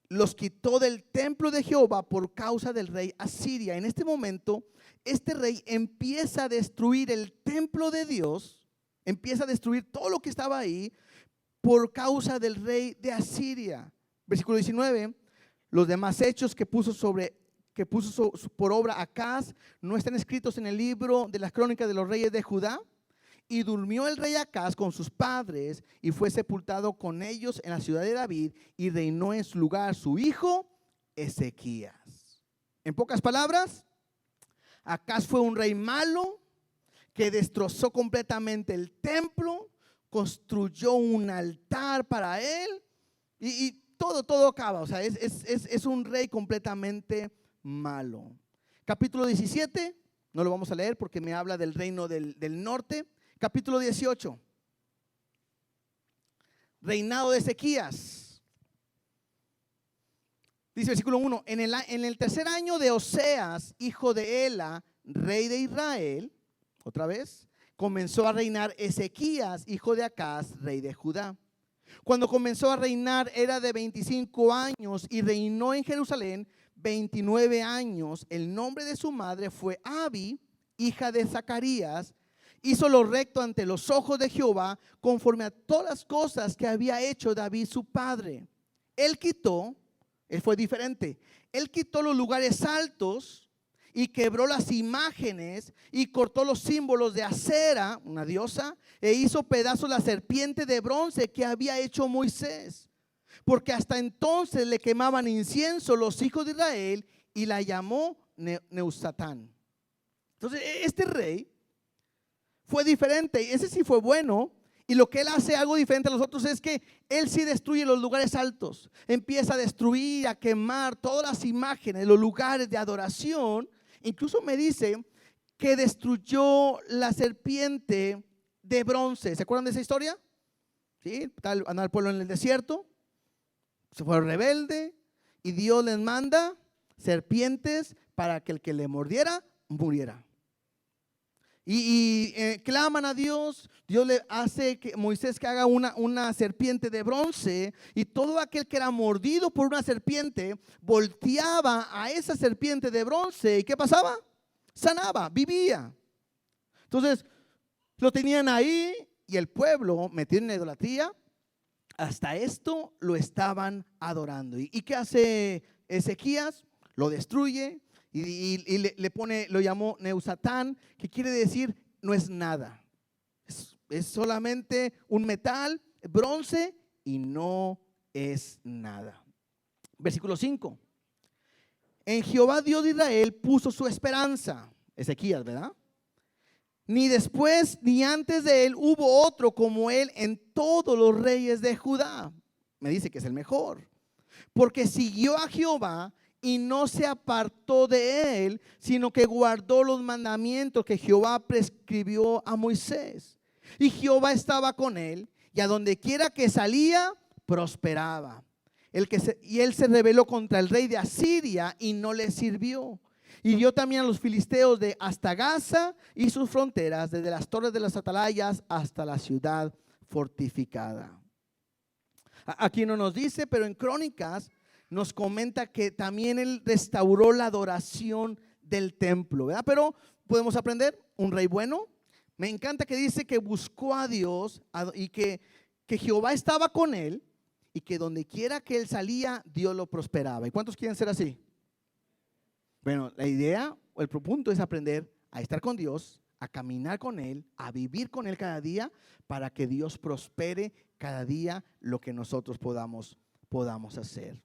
Speaker 1: los quitó del templo de Jehová por causa del rey Asiria. En este momento, este rey empieza a destruir el templo de Dios, empieza a destruir todo lo que estaba ahí por causa del rey de Asiria. Versículo 19. Los demás hechos que puso por obra Acaz no están escritos en el libro de las crónicas de los reyes de Judá. Y durmió el rey Acaz con sus padres y fue sepultado con ellos en la ciudad de David, y reinó en su lugar su hijo Ezequías. En pocas palabras, Acaz fue un rey malo que destrozó completamente el templo, construyó un altar para él y todo acaba. O sea, es un rey completamente malo. Capítulo 17, no lo vamos a leer porque me habla del reino del norte. Capítulo 18, reinado de Ezequías. Dice versículo 1: en el tercer año de Oseas, hijo de Ela, rey de Israel, otra vez, comenzó a reinar Ezequías, hijo de Acaz, rey de Judá. Cuando comenzó a reinar era de 25 años y reinó en Jerusalén 29 años. El nombre de su madre fue Abi, hija de Zacarías. Hizo lo recto ante los ojos de Jehová, conforme a todas las cosas que había hecho David su padre. Él fue diferente. Él quitó los lugares altos y quebró las imágenes y cortó los símbolos de Acera, una diosa, e hizo pedazos la serpiente de bronce que había hecho Moisés. Porque hasta entonces le quemaban incienso los hijos de Israel, y la llamó Neusatán. Entonces este rey fue diferente, y ese sí fue bueno. Y lo que él hace algo diferente a los otros es que él sí destruye los lugares altos. Empieza a destruir, a quemar todas las imágenes, los lugares de adoración. Incluso me dice que destruyó la serpiente de bronce. ¿Se acuerdan de esa historia? ¿Sí? Andaba el pueblo en el desierto, se fue rebelde y Dios les manda serpientes para que el que le mordiera muriera. Y claman a Dios. Dios le hace que Moisés que haga una serpiente de bronce, y todo aquel que era mordido por una serpiente volteaba a esa serpiente de bronce. ¿Y qué pasaba? Sanaba, vivía. Entonces lo tenían ahí, y el pueblo metido en la idolatría Hasta esto lo estaban adorando. ¿Y qué hace Ezequías? Lo destruye y le pone, lo llamó Neusatán, que quiere decir no es nada. Es solamente un metal, bronce, y no es nada. Versículo 5. En Jehová Dios de Israel puso su esperanza. Ezequías, ¿verdad? Ni después ni antes de él hubo otro como él en todos los reyes de Judá. Me dice que es el mejor. Porque siguió a Jehová y no se apartó de él, sino que guardó los mandamientos que Jehová prescribió a Moisés. Y Jehová estaba con él, y a donde quiera que salía, prosperaba. Y él se rebeló contra el rey de Asiria y no le sirvió. Y dio también a los filisteos de hasta Gaza y sus fronteras, desde las torres de las atalayas hasta la ciudad fortificada. Aquí no nos dice, pero en Crónicas nos comenta que también él restauró la adoración del templo, ¿verdad? Pero podemos aprender, un rey bueno. Me encanta que dice que buscó a Dios y que Jehová estaba con él y que donde quiera que él salía, Dios lo prosperaba. ¿Y cuántos quieren ser así? Bueno, la idea o el punto es aprender a estar con Dios, a caminar con Él, a vivir con Él cada día, para que Dios prospere cada día lo que nosotros podamos hacer.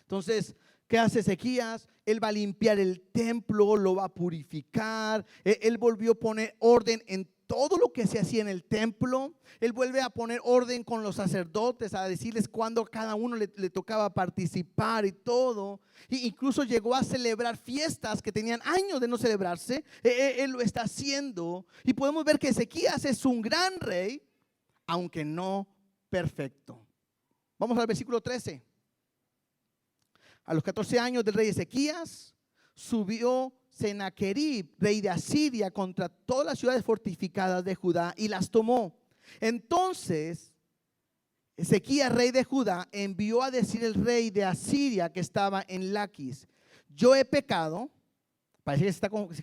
Speaker 1: Entonces, ¿qué hace Ezequías? Él va a limpiar el templo, lo va a purificar. Él volvió a poner orden en todo lo que se hacía en el templo. Él vuelve a poner orden con los sacerdotes, a decirles cuándo cada uno le tocaba participar y todo. E incluso llegó a celebrar fiestas que tenían años de no celebrarse. Él lo está haciendo. Y podemos ver que Ezequías es un gran rey, aunque no perfecto. Vamos al versículo 13. A los 14 años del rey Ezequías, subió Sennacherib, rey de Asiria, contra todas las ciudades fortificadas de Judá y las tomó. Entonces Ezequías, rey de Judá, envió a decir el rey de Asiria que estaba en Laquis: yo he pecado. Parece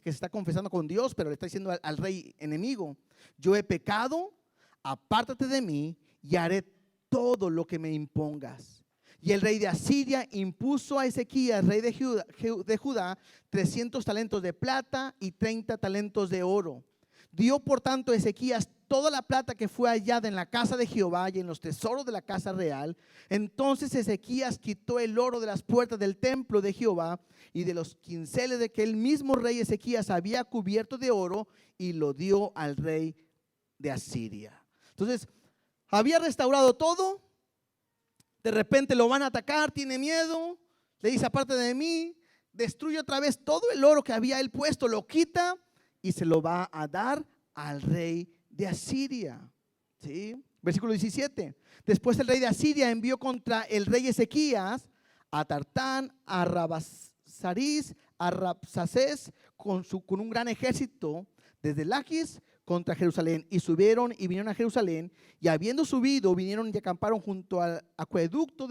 Speaker 1: que se está confesando con Dios, pero le está diciendo al rey enemigo: yo he pecado, apártate de mí y haré todo lo que me impongas. Y el rey de Asiria impuso a Ezequías, rey de Judá, 300 talentos de plata y 30 talentos de oro. Dio por tanto a Ezequías toda la plata que fue hallada en la casa de Jehová y en los tesoros de la casa real. Entonces Ezequías quitó el oro de las puertas del templo de Jehová y de los quinceles de que el mismo rey Ezequías había cubierto de oro, y lo dio al rey de Asiria. Entonces, había restaurado todo. De repente lo van a atacar, tiene miedo, le dice: aparte de mí. Destruye otra vez todo el oro que había él puesto, lo quita y se lo va a dar al rey de Asiria. ¿Sí? Versículo 17. Después el rey de Asiria envió contra el rey Ezequías a Tartán, a Rabsaris, a Rabsaces con un gran ejército desde Laquis contra Jerusalén. Y subieron y vinieron a Jerusalén, y habiendo subido, vinieron y acamparon junto al acueducto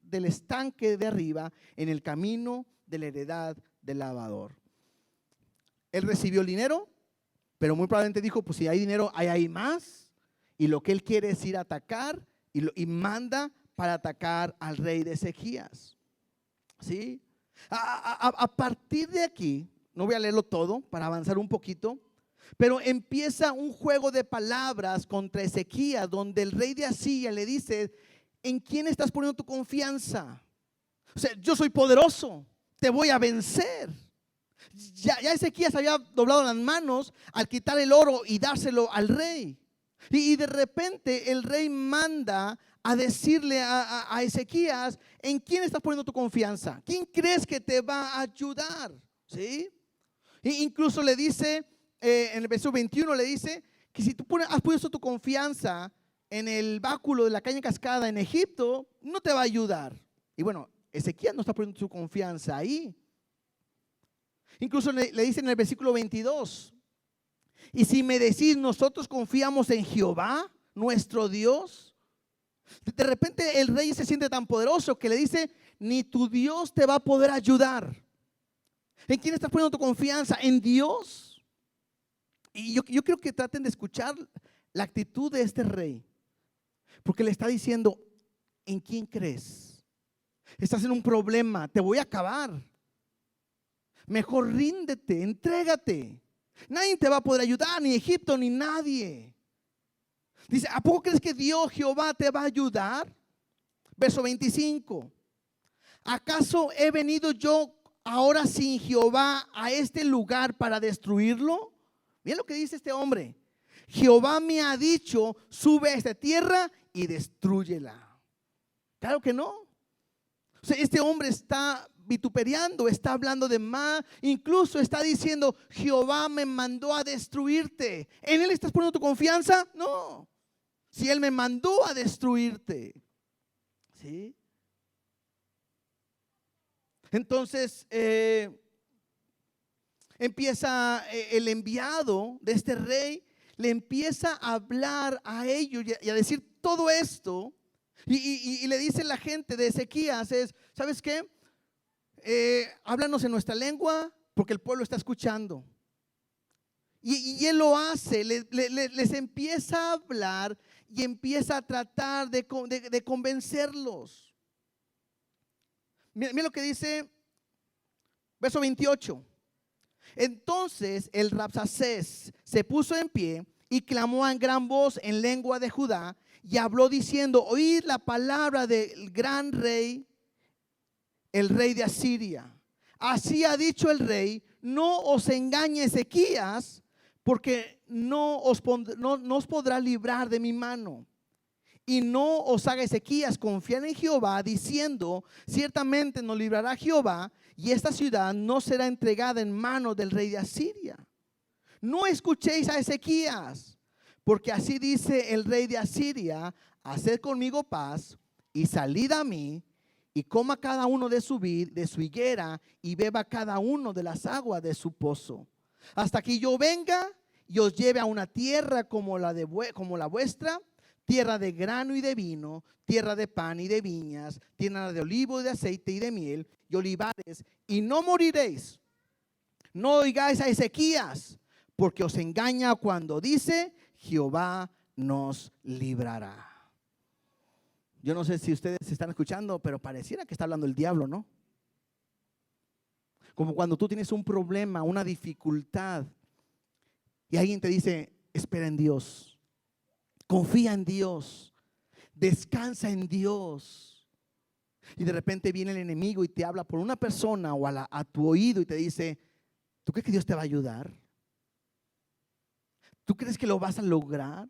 Speaker 1: del estanque de arriba, en el camino de la heredad del lavador. Él recibió el dinero, pero muy probablemente dijo: pues si hay dinero, hay más. Y lo que él quiere es ir a atacar, y manda para atacar al rey de Ezequías. ¿Sí? A partir de aquí, no voy a leerlo todo para avanzar un poquito, pero empieza un juego de palabras contra Ezequías, donde el rey de Asiria le dice: ¿en quién estás poniendo tu confianza? O sea, yo soy poderoso, te voy a vencer. Ya Ezequías había doblado las manos al quitar el oro y dárselo al rey. Y de repente el rey manda a decirle a Ezequías: ¿en quién estás poniendo tu confianza? ¿Quién crees que te va a ayudar? ¿Sí? E incluso le dice, en el versículo 21 le dice que si tú has puesto tu confianza en el báculo de la caña cascada en Egipto, no te va a ayudar. Y bueno, Ezequías no está poniendo su confianza ahí. Incluso le dice en el versículo 22: y si me decís, nosotros confiamos en Jehová, nuestro Dios. De repente el rey se siente tan poderoso que le dice: ni tu Dios te va a poder ayudar. ¿En quién estás poniendo tu confianza? ¿En Dios? Y yo quiero que traten de escuchar la actitud de este rey. Porque le está diciendo, ¿en quién crees? Estás en un problema, te voy a acabar. Mejor ríndete, entrégate. Nadie te va a poder ayudar, ni Egipto, ni nadie. Dice, ¿a poco crees que Dios, Jehová, te va a ayudar? Verso 25. ¿Acaso he venido yo ahora sin Jehová a este lugar para destruirlo? Mira lo que dice este hombre. Jehová me ha dicho, sube a esta tierra y destrúyela. Claro que no. O sea, este hombre está vituperiando, está hablando de más, incluso está diciendo, Jehová me mandó a destruirte. ¿En él estás poniendo tu confianza? No. Si él me mandó a destruirte. ¿Sí? Entonces empieza el enviado de este rey, le empieza a hablar a ellos y a decir todo esto. Y le dice la gente de Ezequías, ¿sabes qué? Háblanos en nuestra lengua porque el pueblo está escuchando. Y él lo hace, les empieza a hablar y empieza a tratar de convencerlos. Mira lo que dice verso 28. Entonces el Rabsacés se puso en pie y clamó en gran voz en lengua de Judá y habló diciendo, oíd la palabra del gran rey, el rey de Asiria. Así ha dicho el rey, no os engañe Ezequías, porque no os podrá librar de mi mano. Y no os haga Ezequías confiar en Jehová, diciendo, ciertamente nos librará Jehová, y esta ciudad no será entregada en manos del rey de Asiria. No escuchéis a Ezequías, porque así dice el rey de Asiria, haced conmigo paz, y salid a mí, y coma cada uno de su higuera, y beba cada uno de las aguas de su pozo, hasta que yo venga y os lleve a una tierra como la vuestra, tierra de grano y de vino, tierra de pan y de viñas, tierra de olivo y de aceite y de miel y olivares, y no moriréis. No oigáis a Ezequías, porque os engaña cuando dice, Jehová nos librará. Yo no sé si ustedes están escuchando, pero pareciera que está hablando el diablo, ¿no? Como cuando tú tienes un problema, una dificultad, y alguien te dice, espera en Dios, confía en Dios, descansa en Dios. Y de repente viene el enemigo y te habla por una persona o a tu oído y te dice, ¿tú crees que Dios te va a ayudar? ¿Tú crees que lo vas a lograr?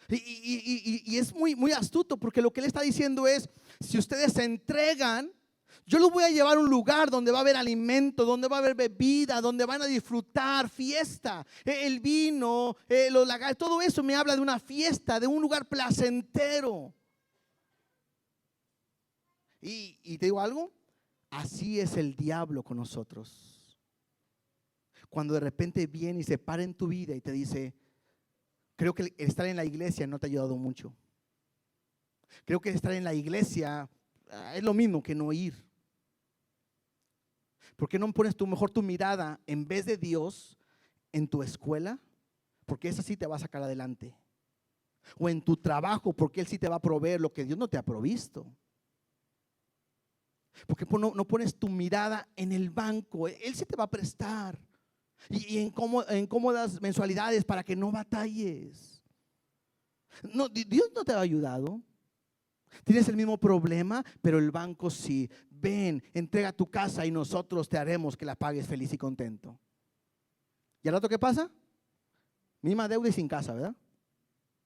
Speaker 1: Y es muy astuto, porque lo que él está diciendo es, si ustedes se entregan, yo los voy a llevar a un lugar donde va a haber alimento, donde va a haber bebida, donde van a disfrutar fiesta, el vino, los lagares, todo eso me habla de una fiesta, de un lugar placentero. Y te digo algo, así es el diablo con nosotros. Cuando de repente viene y se para en tu vida y te dice, creo que estar en la iglesia no te ha ayudado mucho. Creo que estar en la iglesia es lo mismo que no ir. ¿Por qué no pones mejor tu mirada en vez de Dios en tu escuela? Porque esa sí te va a sacar adelante. O en tu trabajo, porque Él sí te va a proveer lo que Dios no te ha provisto. Porque no pones tu mirada en el banco, Él sí te va a prestar. Y en cómodas mensualidades para que no batalles. No, Dios no te ha ayudado. Tienes el mismo problema, pero el banco sí. Ven, entrega tu casa y nosotros te haremos que la pagues feliz y contento. ¿Y al rato qué pasa? Misma deuda y sin casa, ¿verdad?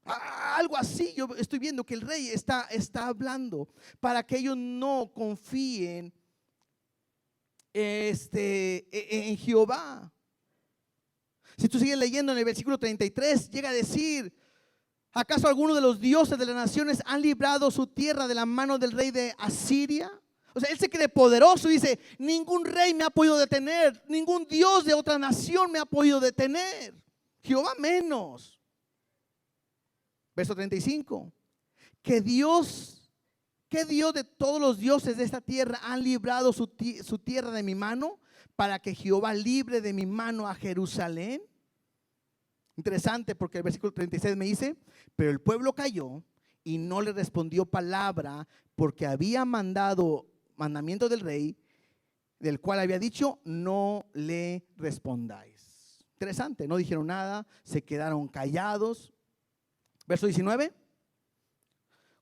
Speaker 1: Algo así yo estoy viendo que el rey está hablando para que ellos no confíen en Jehová. Si tú sigues leyendo en el versículo 33, llega a decir, ¿acaso algunos de los dioses de las naciones han librado su tierra de la mano del rey de Asiria? O sea, él se cree poderoso y dice, ningún rey me ha podido detener, ningún dios de otra nación me ha podido detener, Jehová menos. Verso 35, ¿qué Dios de todos los dioses de esta tierra han librado su tierra de mi mano para que Jehová libre de mi mano a Jerusalén? Interesante porque el versículo 36 me dice, pero el pueblo cayó y no le respondió palabra porque había mandamiento del rey, del cual había dicho, no le respondáis. Interesante, no dijeron nada, se quedaron callados. Verso 19.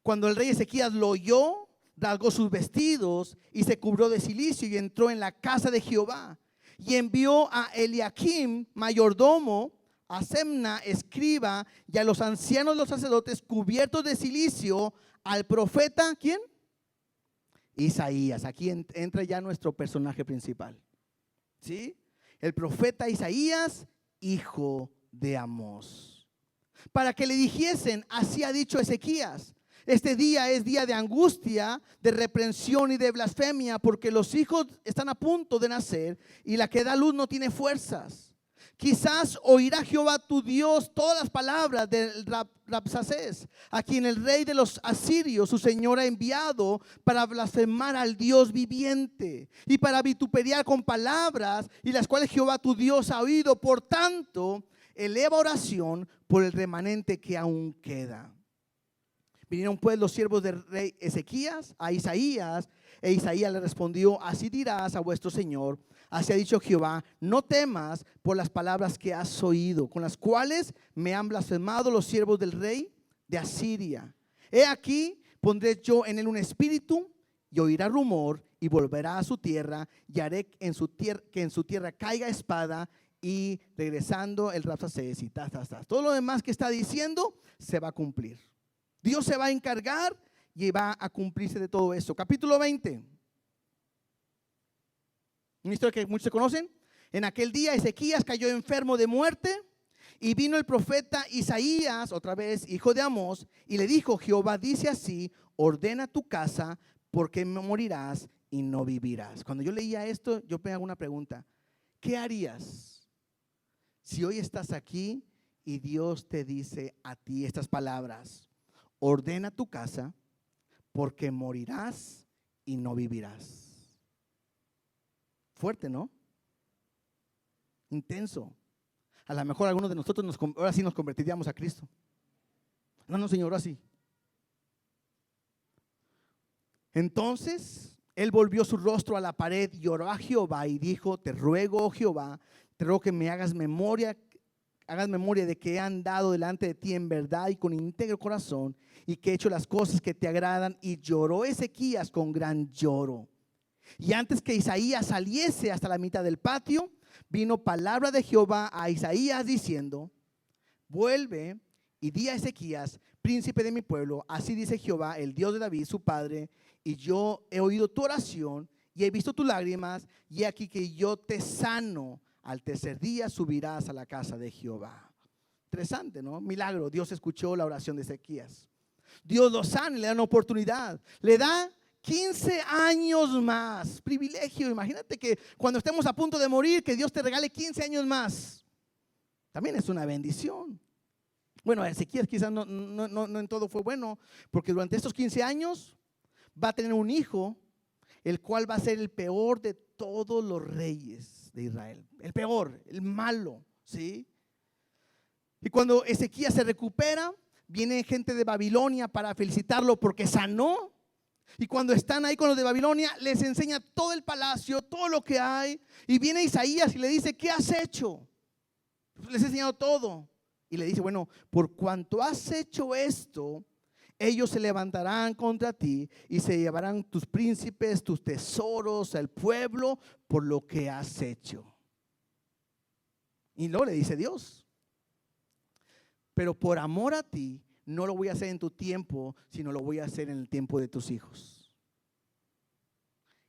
Speaker 1: Cuando el rey Ezequías lo oyó, rasgó sus vestidos y se cubrió de cilicio y entró en la casa de Jehová. Y envió a Eliakim, mayordomo, a Semna, escriba, y a los ancianos de los sacerdotes cubiertos de cilicio, al profeta, ¿quién? Isaías. Aquí entra ya nuestro personaje principal, ¿sí? El profeta Isaías, hijo de Amós, para que le dijesen, así ha dicho Ezequías, este día es día de angustia, de reprensión y de blasfemia, porque los hijos están a punto de nacer y la que da luz no tiene fuerzas. Quizás oirá Jehová tu Dios todas las palabras del Rabsacés, a quien el rey de los asirios, su señor, ha enviado para blasfemar al Dios viviente y para vituperiar con palabras, y las cuales Jehová tu Dios ha oído. Por tanto, eleva oración por el remanente que aún queda. Vinieron pues los siervos del rey Ezequías a Isaías, e Isaías le respondió, así dirás a vuestro señor, así ha dicho Jehová, no temas por las palabras que has oído, con las cuales me han blasfemado los siervos del rey de Asiria. He aquí, pondré yo en él un espíritu, y oirá rumor, y volverá a su tierra, y haré que en su tierra caiga espada, y regresando el Rabsacés, y todo lo demás que está diciendo se va a cumplir. Dios se va a encargar y va a cumplirse de todo eso. Capítulo 20. Una historia que muchos conocen. En aquel día Ezequías cayó enfermo de muerte y vino el profeta Isaías, otra vez hijo de Amós, y le dijo, Jehová dice así, ordena tu casa porque morirás y no vivirás. Cuando yo leía esto, yo me hago una pregunta. ¿Qué harías si hoy estás aquí y Dios te dice a ti estas palabras? Ordena tu casa porque morirás y no vivirás. Fuerte, ¿no? Intenso. A lo mejor algunos de nosotros ahora sí nos convertiríamos a Cristo. No, Señor, así. Entonces él volvió su rostro a la pared y oró a Jehová y dijo, te ruego, oh Jehová, te ruego que me hagas memoria de que he andado delante de ti en verdad y con íntegro corazón, y que he hecho las cosas que te agradan. Y lloró Ezequías con gran lloro. Y antes que Isaías saliese hasta la mitad del patio, vino palabra de Jehová a Isaías diciendo, vuelve y di a Ezequías, príncipe de mi pueblo, así dice Jehová, el Dios de David, su padre, y yo he oído tu oración y he visto tus lágrimas, y aquí que yo te sano. Al tercer día subirás a la casa de Jehová. Interesante, ¿no? Milagro. Dios escuchó la oración de Ezequías. Dios lo sana, le da una oportunidad. Le da 15 años más. Privilegio. Imagínate que cuando estemos a punto de morir, que Dios te regale 15 años más. También es una bendición. Bueno, Ezequías quizás no en todo fue bueno, porque durante estos 15 años va a tener un hijo, el cual va a ser el peor de todos los reyes de Israel. El peor, el malo, ¿sí? Y cuando Ezequías se recupera, viene gente de Babilonia para felicitarlo porque sanó. Y cuando están ahí con los de Babilonia, les enseña todo el palacio, todo lo que hay. Y viene Isaías y le dice, ¿qué has hecho? Les he enseñado todo. Y le dice, bueno, por cuanto has hecho esto, ellos se levantarán contra ti y se llevarán tus príncipes, tus tesoros, el pueblo, por lo que has hecho. Y luego le dice Dios, pero por amor a ti, no lo voy a hacer en tu tiempo, sino lo voy a hacer en el tiempo de tus hijos.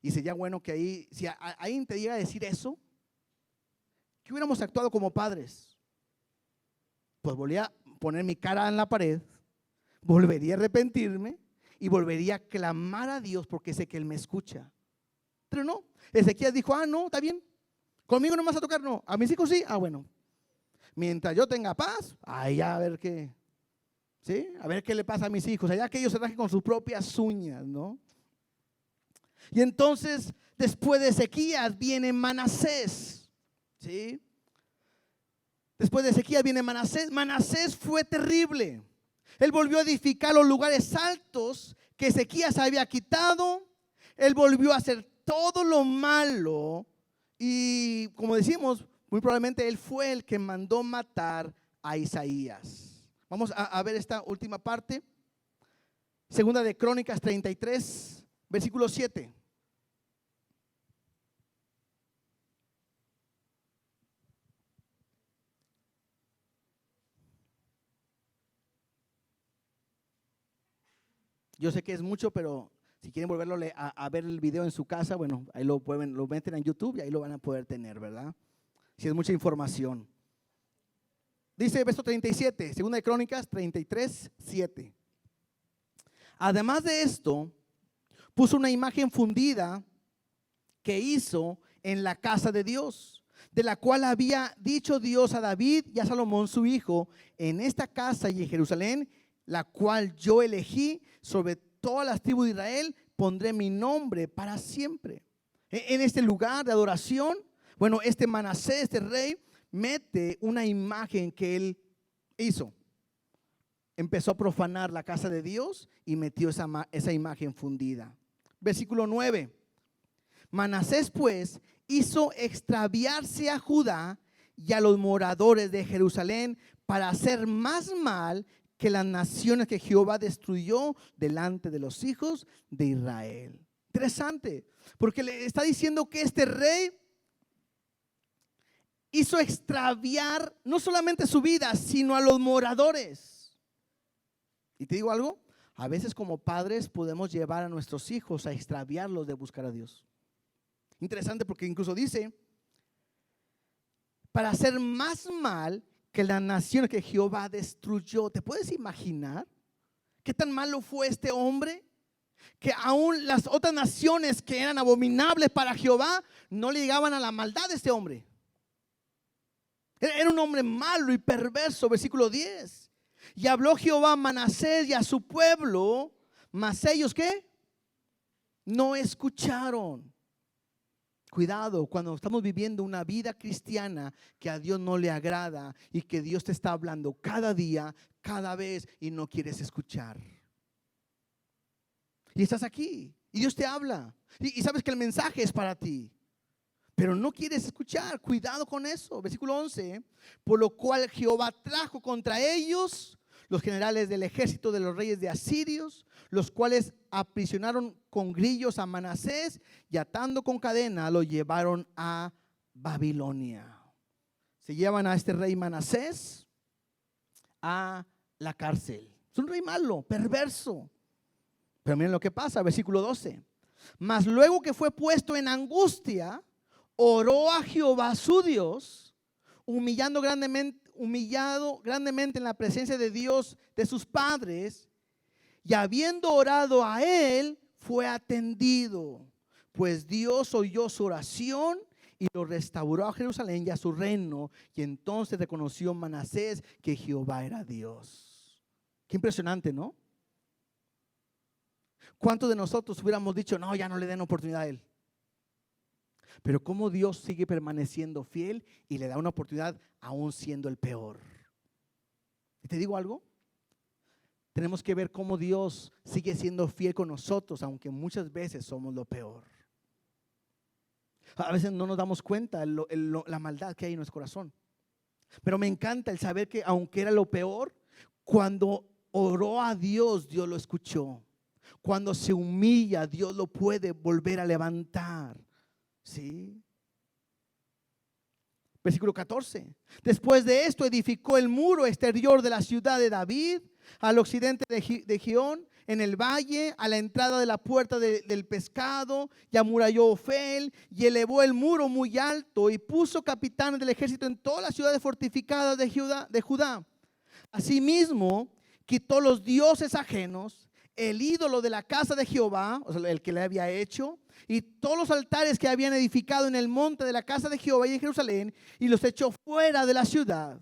Speaker 1: Y sería bueno que ahí, si alguien te llega a decir eso, que hubiéramos actuado como padres. Pues volvería a poner mi cara en la pared, volvería a arrepentirme y volvería a clamar a Dios porque sé que Él me escucha. Pero no, Ezequías dijo, no, está bien, conmigo no me vas a tocar, no, a mis hijos sí, bueno, mientras yo tenga paz, allá a ver qué, ¿sí? A ver qué le pasa a mis hijos, allá que ellos se rajen con sus propias uñas, ¿no? Y entonces, después de Ezequías viene Manasés, ¿sí? Después de Ezequías viene Manasés. Manasés fue terrible. Él volvió a edificar los lugares altos que Ezequías había quitado. Él volvió a hacer todo lo malo. Y como decimos, muy probablemente él fue el que mandó matar a Isaías. Vamos a ver esta última parte. Segunda de Crónicas 33, versículo 7. Yo sé que es mucho, pero si quieren volverlo a ver el video en su casa, bueno, ahí lo meten en YouTube y ahí lo van a poder tener, ¿verdad? Si es mucha información. Dice verso 37, segunda de Crónicas 33, 7. Además de esto, puso una imagen fundida que hizo en la casa de Dios, de la cual había dicho Dios a David y a Salomón su hijo: en esta casa y en Jerusalén, la cual yo elegí, sobre todas las tribus de Israel, pondré mi nombre para siempre. En este lugar de adoración, bueno, este Manasés, este rey, mete una imagen que él hizo. Empezó a profanar la casa de Dios y metió esa imagen fundida. Versículo 9. Manasés pues hizo extraviarse a Judá y a los moradores de Jerusalén para hacer más mal que las naciones que Jehová destruyó delante de los hijos de Israel. Interesante, porque le está diciendo que este rey hizo extraviar no solamente su vida, sino a los moradores. Y te digo algo, a veces como padres podemos llevar a nuestros hijos a extraviarlos de buscar a Dios. Interesante, porque incluso dice, para hacer más mal que las naciones que Jehová destruyó. ¿Te puedes imaginar qué tan malo fue este hombre? Que aún las otras naciones que eran abominables para Jehová no le llegaban a la maldad de este hombre. Era un hombre malo y perverso. Versículo 10. Y habló Jehová a Manasés y a su pueblo, mas ellos ¿qué? No escucharon. Cuidado cuando estamos viviendo una vida cristiana que a Dios no le agrada y que Dios te está hablando cada día, cada vez, y no quieres escuchar. Y estás aquí y Dios te habla y sabes que el mensaje es para ti, pero no quieres escuchar. Cuidado con eso. Versículo 11. Por lo cual Jehová trajo contra ellos los generales del ejército de los reyes de Asirios, los cuales aprisionaron con grillos a Manasés y atando con cadena lo llevaron a Babilonia. Se llevan a este rey Manasés a la cárcel. Es un rey malo, perverso. Pero miren lo que pasa, versículo 12. Mas luego que fue puesto en angustia, oró a Jehová su Dios, humillado grandemente en la presencia de Dios de sus padres, y habiendo orado a él, fue atendido, pues Dios oyó su oración y lo restauró a Jerusalén y a su reino. Y entonces reconoció Manasés que Jehová era Dios. Qué impresionante, ¿no? ¿Cuántos de nosotros hubiéramos dicho, no, ya no le den oportunidad a él? Pero cómo Dios sigue permaneciendo fiel y le da una oportunidad aún siendo el peor. ¿Y te digo algo? Tenemos que ver cómo Dios sigue siendo fiel con nosotros, aunque muchas veces somos lo peor. A veces no nos damos cuenta la maldad que hay en nuestro corazón. Pero me encanta el saber que aunque era lo peor, cuando oró a Dios, Dios lo escuchó. Cuando se humilla, Dios lo puede volver a levantar. ¿Sí? Versículo 14. Después de esto edificó el muro exterior de la ciudad de David al occidente de Gihón, en el valle, a la entrada de la puerta del pescado, y amuralló Ofel, y elevó el muro muy alto, y puso capitanes del ejército en todas las ciudades fortificadas de Judá. Asimismo, quitó los dioses ajenos, el ídolo de la casa de Jehová, o sea, el que le había hecho, y todos los altares que habían edificado en el monte de la casa de Jehová y en Jerusalén, y los echó fuera de la ciudad.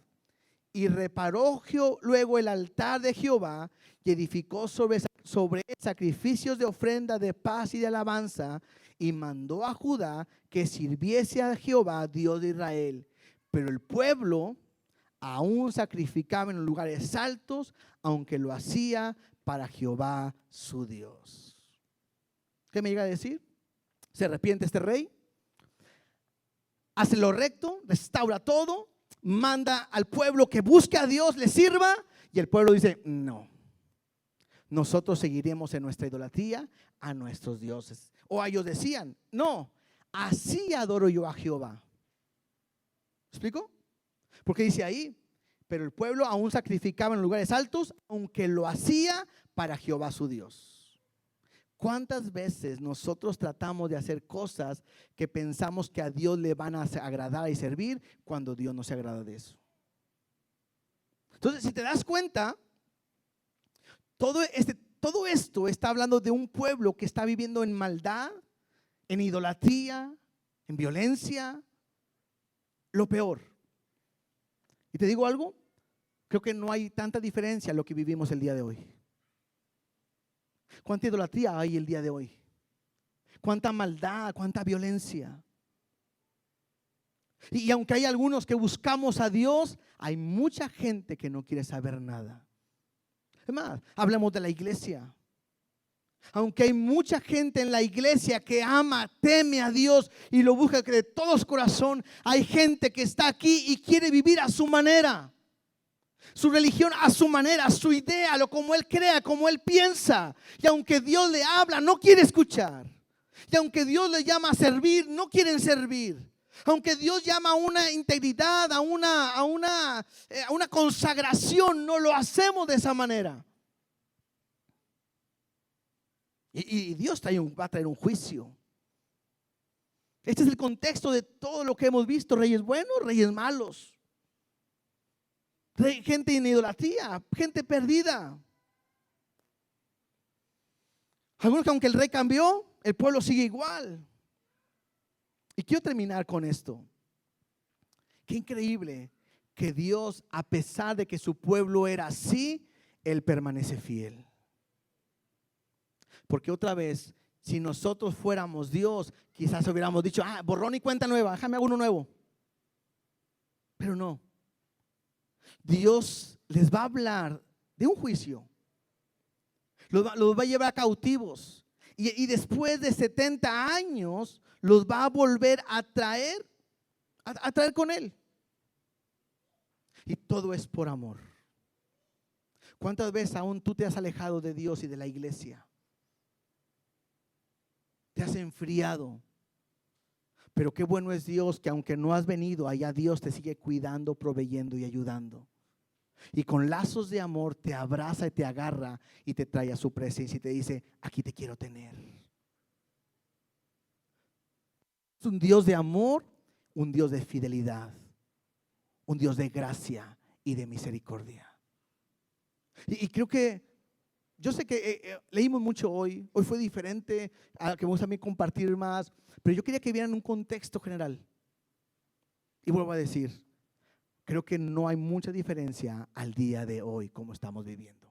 Speaker 1: Y reparó luego el altar de Jehová y edificó sobre sacrificios de ofrenda de paz y de alabanza, y mandó a Judá que sirviese a Jehová, Dios de Israel. Pero el pueblo aún sacrificaba en los lugares altos, aunque lo hacía para Jehová su Dios. ¿Qué me llega a decir? Se arrepiente este rey, hace lo recto, restaura todo, manda al pueblo que busque a Dios, le sirva, y el pueblo dice: no, nosotros seguiremos en nuestra idolatría a nuestros dioses. O ellos decían: no, así adoro yo a Jehová. ¿Me explico? Porque dice ahí: pero el pueblo aún sacrificaba en lugares altos, aunque lo hacía para Jehová su Dios. ¿Cuántas veces nosotros tratamos de hacer cosas que pensamos que a Dios le van a agradar y servir, cuando Dios no se agrada de eso? Entonces, si te das cuenta, todo esto está hablando de un pueblo que está viviendo en maldad, en idolatría, en violencia, lo peor. Y te digo algo, creo que no hay tanta diferencia en lo que vivimos el día de hoy. ¿Cuánta idolatría hay el día de hoy? ¿Cuánta maldad, cuánta violencia? Y aunque hay algunos que buscamos a Dios, hay mucha gente que no quiere saber nada. Es más, hablemos de la iglesia. Aunque hay mucha gente en la iglesia que ama, teme a Dios y lo busca de todo su corazón, hay gente que está aquí y quiere vivir a su manera, su religión a su manera, su idea, lo como él crea, como él piensa. Y aunque Dios le habla, no quiere escuchar. Y aunque Dios le llama a servir, no quieren servir. Aunque Dios llama a una integridad, a una consagración, no lo hacemos de esa manera. Y Dios va a traer un juicio. Este es el contexto de todo lo que hemos visto: reyes buenos, reyes malos, gente en idolatría, gente perdida. Algunos que aunque el rey cambió, el pueblo sigue igual. Y quiero terminar con esto. Qué increíble que Dios, a pesar de que su pueblo era así, Él permanece fiel. Porque otra vez, si nosotros fuéramos Dios, quizás hubiéramos dicho: borrón y cuenta nueva, déjame hago uno nuevo. Pero no. Dios les va a hablar de un juicio. Los va a llevar cautivos. Y después de 70 años, los va a volver a traer con Él. Y todo es por amor. ¿Cuántas veces aún tú te has alejado de Dios y de la iglesia? Te has enfriado. Pero qué bueno es Dios, que aunque no has venido allá, Dios te sigue cuidando, proveyendo y ayudando. Y con lazos de amor te abraza y te agarra y te trae a su presencia y te dice: aquí te quiero tener. Es un Dios de amor, un Dios de fidelidad, un Dios de gracia y de misericordia. Y creo que, yo sé que leímos mucho hoy fue diferente, que vamos a también compartir más, pero yo quería que vieran un contexto general. Y vuelvo a decir, creo que no hay mucha diferencia al día de hoy como estamos viviendo.